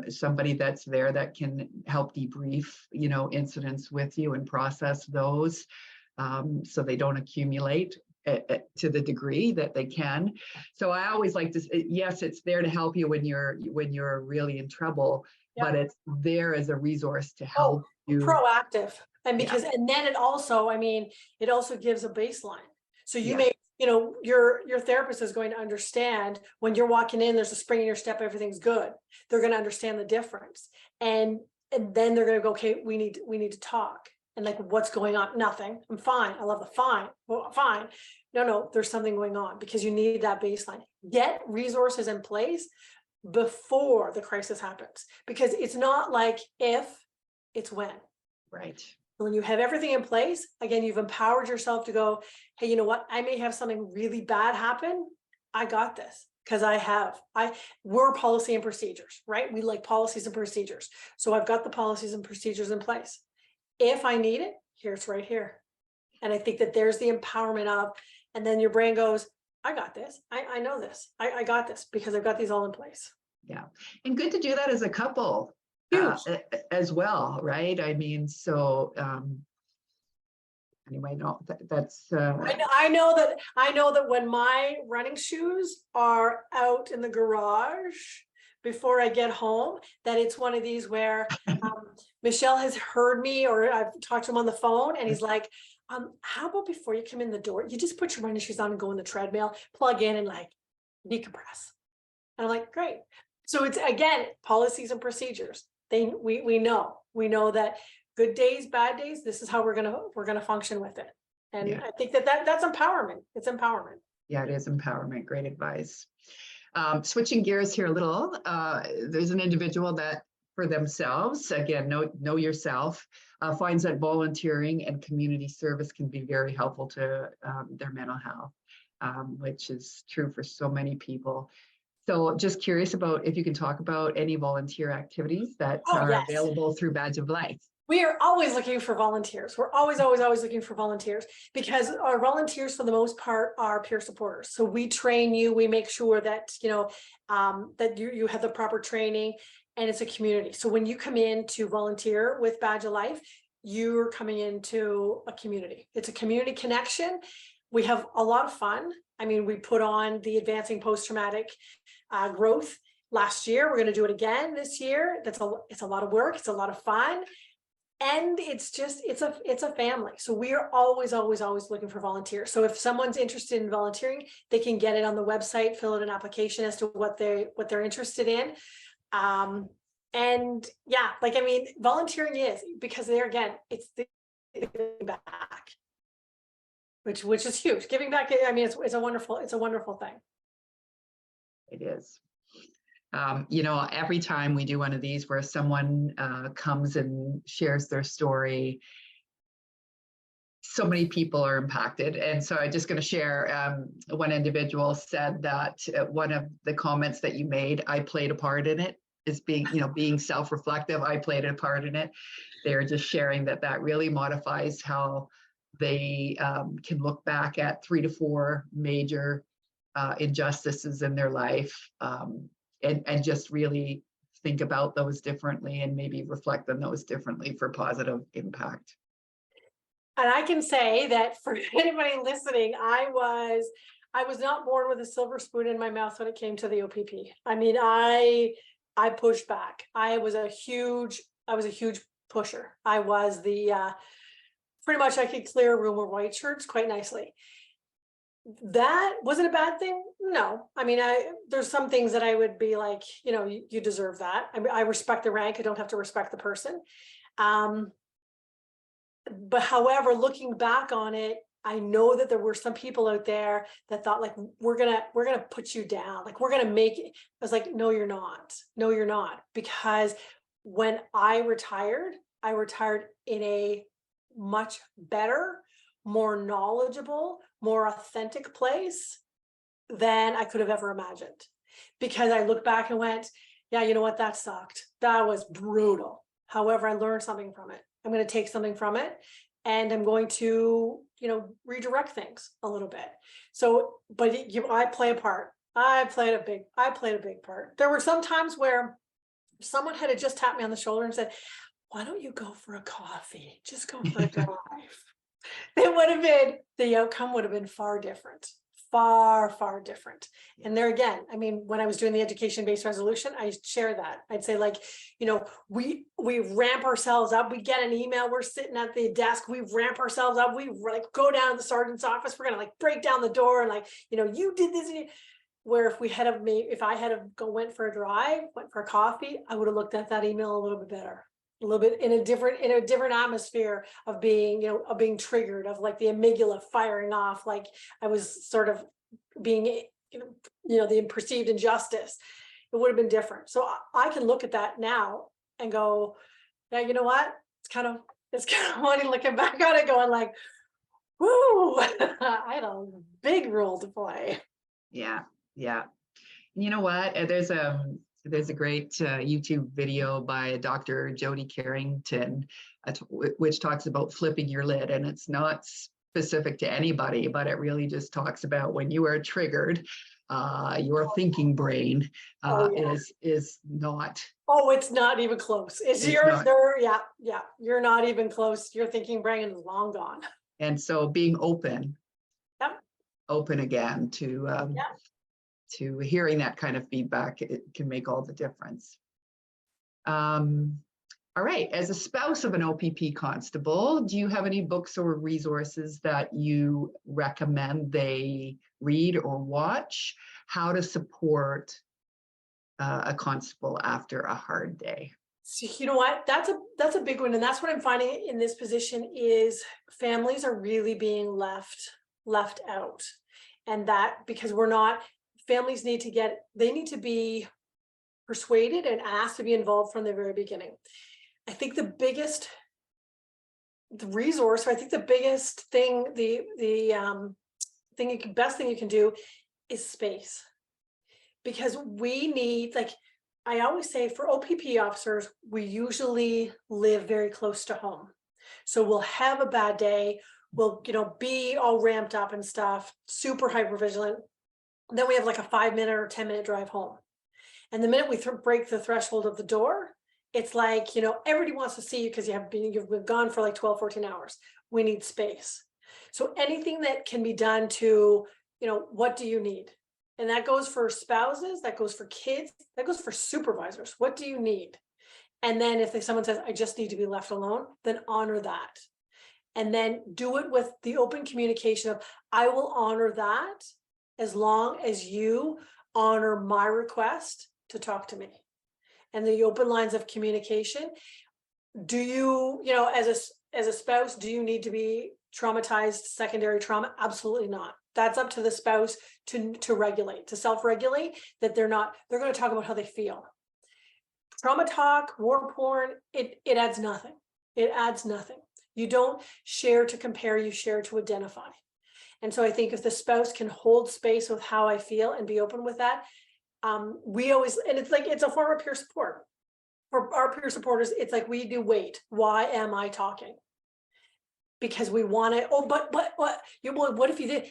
S1: Somebody that's there that can help debrief, incidents with you and process those, so they don't accumulate to the degree that they can. So I always like to, yes, it's there to help you when you're really in trouble,
S2: Yep.
S1: but it's there as a resource to
S2: Oh,
S1: help you.
S2: proactive. And because, and then it also, I mean, it also gives a baseline. So you
S1: Yeah.
S2: may, your therapist is going to understand when you're walking in, there's a spring in your step, everything's good. They're going to understand the difference. And then they're going to go, okay, we need to talk. And like, what's going on? Nothing. I'm fine. I love the fine. Well, fine. No, there's something going on, because you need that baseline. Get resources in place before the crisis happens, because it's not like if, it's when.
S1: Right.
S2: When you have everything in place, again, you've empowered yourself to go, hey, you know what? I may have something really bad happen. I got this, because we're policy and procedures, right? We like policies and procedures. So I've got the policies and procedures in place. If I need it, it's right here. And I think that there's the empowerment of, and then your brain goes, I got this. I know this. I got this, because I've got these all in place.
S1: Yeah. And good to do that as a couple as well, right? I mean, so anyway, no, that's
S2: I know that when my running shoes are out in the garage before I get home, that it's one of these where Michelle has heard me, or I've talked to him on the phone, and he's like, how about before you come in the door, you just put your running shoes on and go on the treadmill, plug in and like decompress. And I'm like, great. So it's, again, policies and procedures. We know that good days, bad days, this is how we're gonna function with it. And I think that's empowerment. It's empowerment.
S1: Yeah, it is empowerment. Great advice. Switching gears here a little, there's an individual that for themselves, again, know yourself, finds that volunteering and community service can be very helpful to their mental health, which is true for so many people. So just curious about if you can talk about any volunteer activities that are available through Badge of Life.
S2: We are always looking for volunteers. We're always looking for volunteers, because our volunteers, for the most part, are peer supporters. So we train you, we make sure that, that you have the proper training, and it's a community. So when you come in to volunteer with Badge of Life, you're coming into a community. It's a community connection. We have a lot of fun. I mean, we put on the Advancing Post-Traumatic Growth last year. We're going to do it again this year. It's a lot of work. It's a lot of fun. And it's a family. So we are always looking for volunteers. So if someone's interested in volunteering, they can get it on the website, fill out an application as to what they're interested in. And yeah, like, I mean, volunteering is, because there again, it's the giving back, which is huge. Giving back, I mean, it's a wonderful thing.
S1: It is. Every time we do one of these where someone comes and shares their story, so many people are impacted. And so I'm just going to share, one individual said that one of the comments that you made, I played a part in it, is being self-reflective. I played a part in it. They're just sharing that really modifies how they can look back at 3 to 4 major injustices in their life, and just really think about those differently and maybe reflect on those differently for positive impact.
S2: And I can say that for anybody listening, I was not born with a silver spoon in my mouth when it came to the OPP. I mean, I pushed back. I was a huge pusher. I was pretty much I could clear a room of white shirts quite nicely. That wasn't a bad thing. No, I mean, there's some things that I would be like, you deserve that. I mean, I respect the rank. I don't have to respect the person. But however, looking back on it, I know that there were some people out there that thought like, we're gonna put you down. Like, we're gonna make it. I was like, no, you're not. No, you're not. Because when I retired in a much better, more knowledgeable, more authentic place than I could have ever imagined. Because I look back and went, yeah, you know what, that sucked. That was brutal. However, I learned something from it. I'm going to take something from it, and I'm going to, redirect things a little bit. So, but I play a part. I played a big part. There were some times where someone had just tapped me on the shoulder and said, why don't you go for a coffee? Just go for a drive. The outcome would have been far different, far different. And there again, I mean, when I was doing the education-based resolution, I share that. I'd say, like, we ramp ourselves up. We get an email, we're sitting at the desk, we ramp ourselves up. We like go down to the sergeant's office. We're going to like break down the door and like, you did this. Where if I had went for a drive, went for a coffee, I would have looked at that email a little bit better, a little bit in a different atmosphere of being, of being triggered, of like the amygdala firing off, like I was sort of being, the perceived injustice. It would have been different. So I can look at that now and go, yeah, you know what? It's kind of funny looking back on it, going like, whoo, I had a big role to play.
S1: Yeah. Yeah. You know what? There's a great YouTube video by Dr. Jody Carrington, which talks about flipping your lid, and it's not specific to anybody, but it really just talks about when you are triggered, your thinking brain is not.
S2: Oh, it's not even close. You're not even close. Your thinking brain is long gone.
S1: And so being open again to hearing that kind of feedback, it can make all the difference. All right, as a spouse of an OPP constable, do you have any books or resources that you recommend they read or watch? How to support a constable after a hard day?
S2: So you know what? That's a big one, and that's what I'm finding in this position is families are really being left out, and that because families need to be persuaded and asked to be involved from the very beginning. I think the biggest resource, or I think the biggest thing, best thing you can do is space. Because we need, like I always say, for OPP officers, we usually live very close to home. So we'll have a bad day, we'll, be all ramped up and stuff, super hyper vigilant. Then we have like a 5-minute or 10-minute drive home. And the minute we break the threshold of the door, it's like, everybody wants to see you because you've been gone for like 12, 14 hours. We need space. So anything that can be done to, what do you need? And that goes for spouses, that goes for kids, that goes for supervisors. What do you need? And then if someone says, I just need to be left alone, then honor that. And then do it with the open communication of, I will honor that as long as you honor my request to talk to me. And the open lines of communication. Do you, as a spouse, do you need to be traumatized, secondary trauma? Absolutely not. That's up to the spouse to regulate, to self-regulate, that they're going to talk about how they feel. Trauma talk, war porn, it adds nothing. It adds nothing. You don't share to compare, you share to identify. And so I think if the spouse can hold space with how I feel and be open with that, it's a form of peer support. For our peer supporters, it's like we do wait. Why am I talking? Because we want to, but what if you did?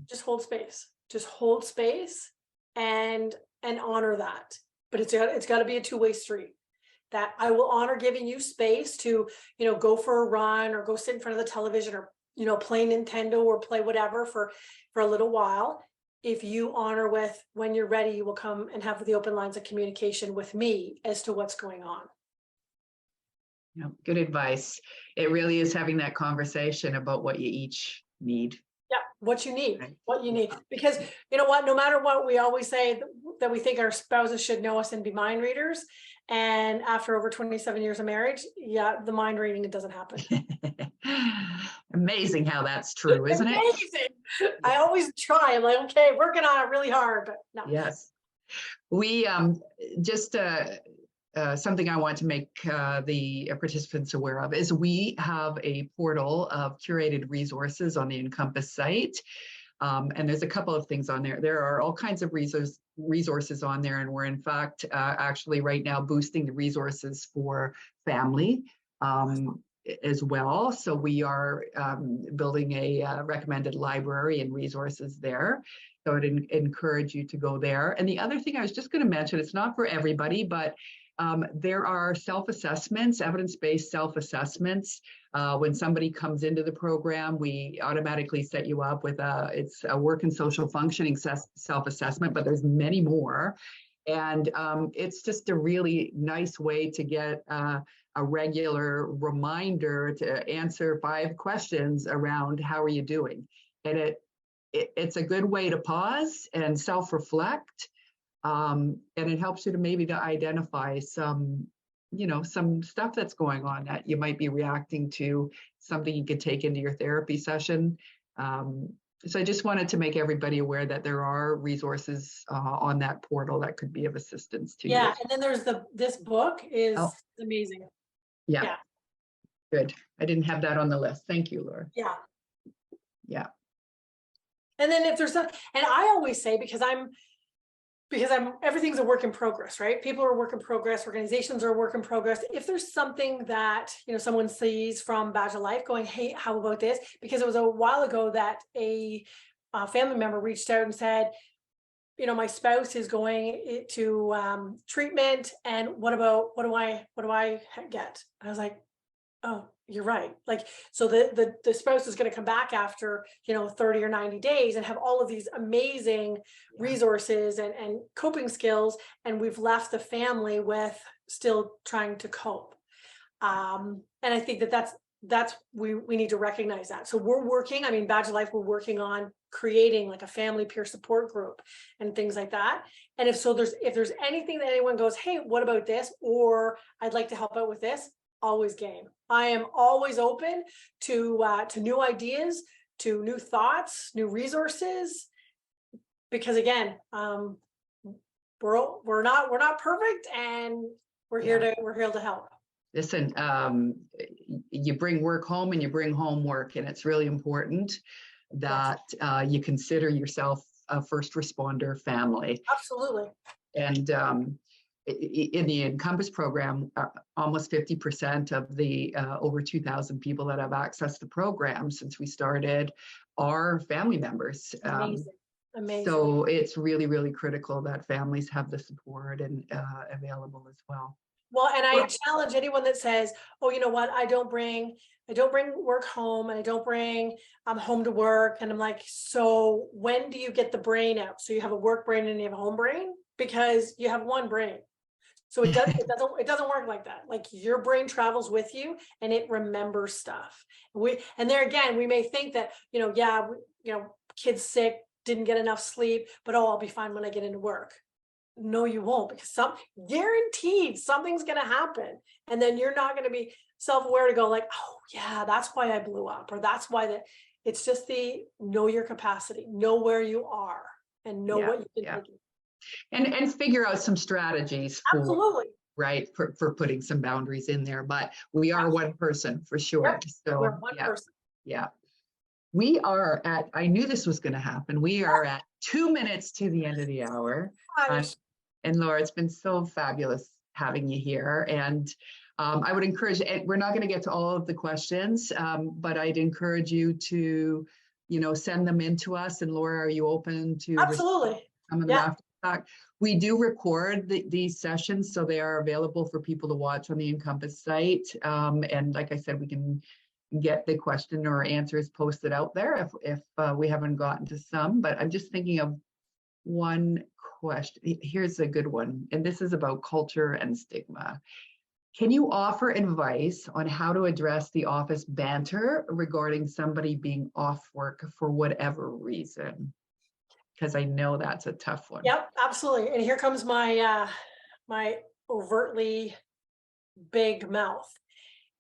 S2: Just hold space. Just hold space and honor that. But it's got to be a two-way street. That I will honor giving you space to, go for a run or go sit in front of the television or, play Nintendo or play whatever for a little while. If you honor with, when you're ready, you will come and have the open lines of communication with me as to what's going on.
S1: Yeah, good advice. It really is having that conversation about what you each need.
S2: Yeah, what you need, because you know what, no matter what, we always say that we think our spouses should know us and be mind readers. And after over 27 years of marriage, the mind reading, it doesn't happen.
S1: Amazing how that's true, isn't it?
S2: Amazing. I always try. I'm like, okay, working on it really hard, but no.
S1: Yes. We just something I want to make the participants aware of is we have a portal of curated resources on the Encompas site. And there's a couple of things on there. There are all kinds of resources on there, and we're in fact actually right now boosting the resources for family as well. So we are building a recommended library and resources there. So I'd encourage you to go there. And the other thing I was just going to mention, it's not for everybody, but there are self-assessments, evidence-based self-assessments. When somebody comes into the program, we automatically set you up with it's a work and social functioning self-assessment, but there's many more. And it's just a really nice way to get a regular reminder to answer 5 questions around how are you doing. And it's a good way to pause and self-reflect. And it helps you to maybe to identify some, some stuff that's going on that you might be reacting to, something you could take into your therapy session. So I just wanted to make everybody aware that there are resources on that portal that could be of assistance to you.
S2: Yeah, and then there's this book is amazing.
S1: Yeah. Good. I didn't have that on the list. Thank you, Laura. Yeah.
S2: And then if there's and I always say, because I'm everything's a work in progress, right? People are a work in progress, organizations are a work in progress. If there's something that, someone sees from Badge of Life going, hey, how about this? Because it was a while ago that a family member reached out and said, my spouse is going to treatment, and what do I get? I was like, oh, you're right. Like, so the spouse is going to come back after, 30 or 90 days and have all of these amazing resources and coping skills. And we've left the family with still trying to cope. And I think that's we need to recognize that. So we're working, Badge of Life, we're working on creating like a family peer support group and things like that. And if there's anything that anyone goes, hey, what about this? Or I'd like to help out with this, always game. I am always open to new ideas, to new thoughts, new resources, because again, we're not perfect, and we're here to help.
S1: Listen, you bring work home and you bring home work, and it's really important that you consider yourself a first responder family.
S2: Absolutely.
S1: And in the Encompas program, almost 50% of the over 2,000 people that have accessed the program since we started are family members. Amazing. So it's really, really critical that families have the support and available as well.
S2: Well, and I challenge anyone that says, oh, you know what, I don't bring work home, and I don't bring home to work. And I'm like, so when do you get the brain out? So you have a work brain and you have a home brain, because you have one brain. So it doesn't work like that. Like, your brain travels with you and it remembers stuff. And there again, we may think that, kid's sick, didn't get enough sleep, but I'll be fine when I get into work. No, you won't, because guaranteed something's going to happen. And then you're not going to be self-aware to go like, oh yeah, that's why I blew up, or that's why it's just know your capacity, know where you are, and know what you can do.
S1: And figure out some strategies for putting some boundaries in there. But we are one person for sure.
S2: Yep.
S1: So
S2: we're one person.
S1: Yeah. We are I knew this was going to happen. We are at 2 minutes to the end of the hour. And Laura, it's been so fabulous having you here. And I would encourage, we're not going to get to all of the questions, but I'd encourage you to, send them in to us. And Laura, are you open to
S2: Absolutely.
S1: Some of them after the talk? We do record these sessions, so they are available for people to watch on the Encompas site. And like I said, we can get the question or answers posted out there if we haven't gotten to some. But I'm just thinking of one question. Here's a good one, and this is about culture and stigma. Can you offer advice on how to address the office banter regarding somebody being off work for whatever reason? Because I know that's a tough one.
S2: Yep, absolutely. And here comes my my overtly big mouth.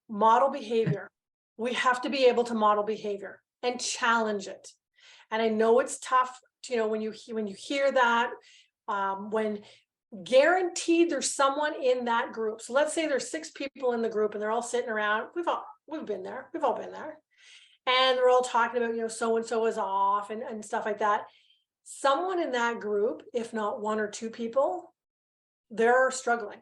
S2: Model behavior. We have to be able to model behavior and challenge it. And I know it's tough, when you hear that, when guaranteed there's someone in that group. So let's say there's 6 people in the group and they're all sitting around. We've been there. We've all been there. And they're all talking about, so-and-so is off and stuff like that. Someone in that group, if not 1 or 2 people, they're struggling.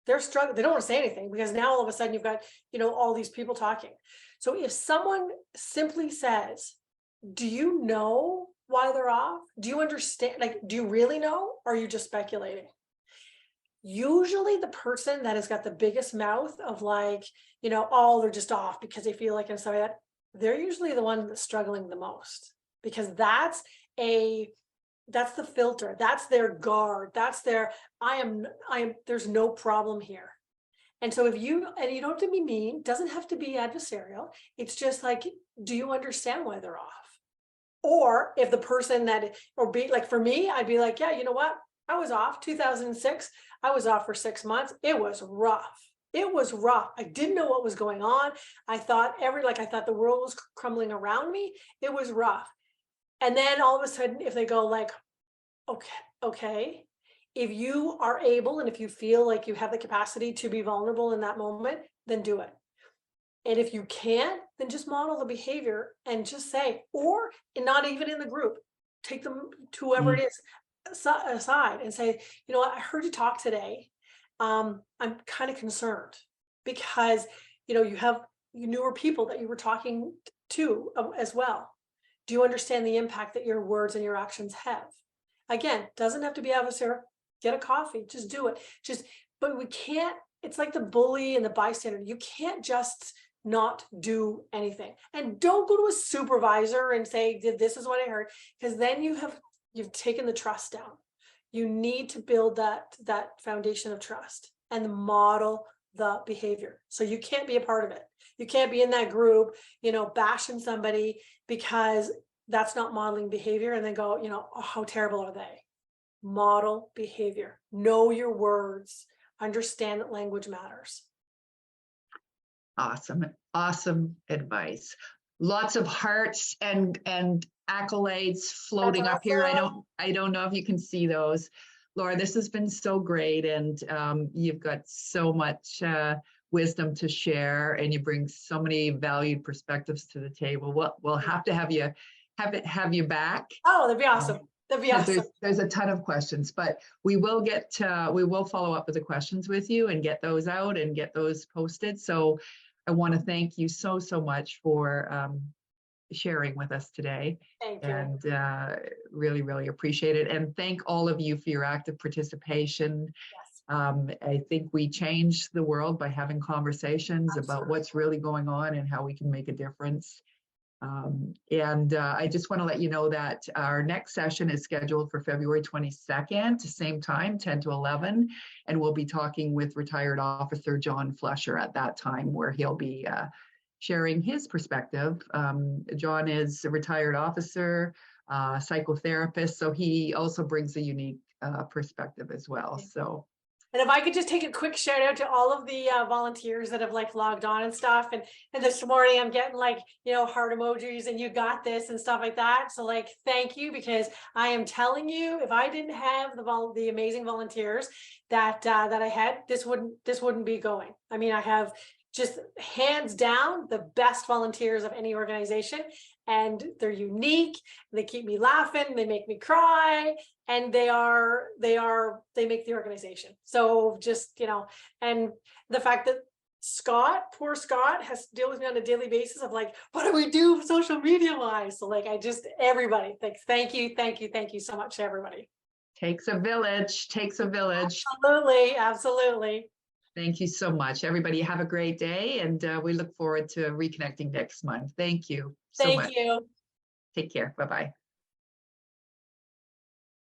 S2: They're struggling. They don't want to say anything because now all of a sudden you've got, all these people talking. So if someone simply says, do you know why they're off? Do you understand? Like, do you really know? Or are you just speculating? Usually the person that has got the biggest mouth of like, they're just off because they feel like and stuff like that, they're usually the one that's struggling the most, because that's the filter. That's their guard. That's their, there's no problem here. And so and you don't have to be mean, doesn't have to be adversarial. It's just like, do you understand why they're off? Or if the person for me, I'd be like, yeah, you know what? I was off 2006. I was off for 6 months. It was rough. It was rough. I didn't know what was going on. I thought the world was crumbling around me. It was rough. And then all of a sudden, if they go like, okay, if you are able, and if you feel like you have the capacity to be vulnerable in that moment, then do it. And if you can't, then just model the behavior and just say, or not even in the group, take them to whoever it is aside and say, you know what, I heard you talk today. I'm kind of concerned because, you have newer people that you were talking to as well. Do you understand the impact that your words and your actions have? Again, doesn't have to be adversarial. Get a coffee, just do it. But we can't, it's like the bully and the bystander. You can't just not do anything. And don't go to a supervisor and say, this is what I heard, because then you've taken the trust down. You need to build that foundation of trust and model the behavior. So you can't be a part of it. You can't be in that group, bashing somebody because that's not modeling behavior, and then go, oh, how terrible are they? Model behavior. Know your words. Understand that language matters.
S1: Awesome advice. Lots of hearts and accolades floating up here. I don't know if you can see those. Laura, this has been so great, and you've got so much wisdom to share, and you bring so many valued perspectives to the table. We'll have to have you back.
S2: Oh, that'd be awesome. That'd be awesome.
S1: There's a ton of questions, but we will follow up with the questions with you and get those out and get those posted. So I want to thank you so much for sharing with us today.
S2: Thank you.
S1: And really, really appreciate it. And thank all of you for your active participation.
S2: Yes.
S1: I think we change the world by having conversations
S2: Absolutely.
S1: about what's really going on and how we can make a difference. I just want to let you know that our next session is scheduled for February 22nd, same time, 10 to 11, and we'll be talking with retired officer John Fletcher at that time, where he'll be sharing his perspective. John is a retired officer, psychotherapist, so he also brings a unique perspective as well. So.
S2: And if I could just take a quick shout out to all of the volunteers that have logged on and stuff. And this morning I'm getting heart emojis and you got this and stuff like that. So thank you, because I am telling you, if I didn't have the amazing volunteers that I had, this wouldn't be going. I mean, I have just hands down the best volunteers of any organization, and they're unique. They keep me laughing. They make me cry. And they make the organization. So just, and the fact that poor Scott has to deal with me on a daily basis of what do we do social media wise? So everybody, thank you so much to everybody.
S1: Takes a village.
S2: Absolutely.
S1: Thank you so much. Everybody have a great day, and we look forward to reconnecting next month. Thank you so much.
S2: Thank you.
S1: Take care. Bye-bye.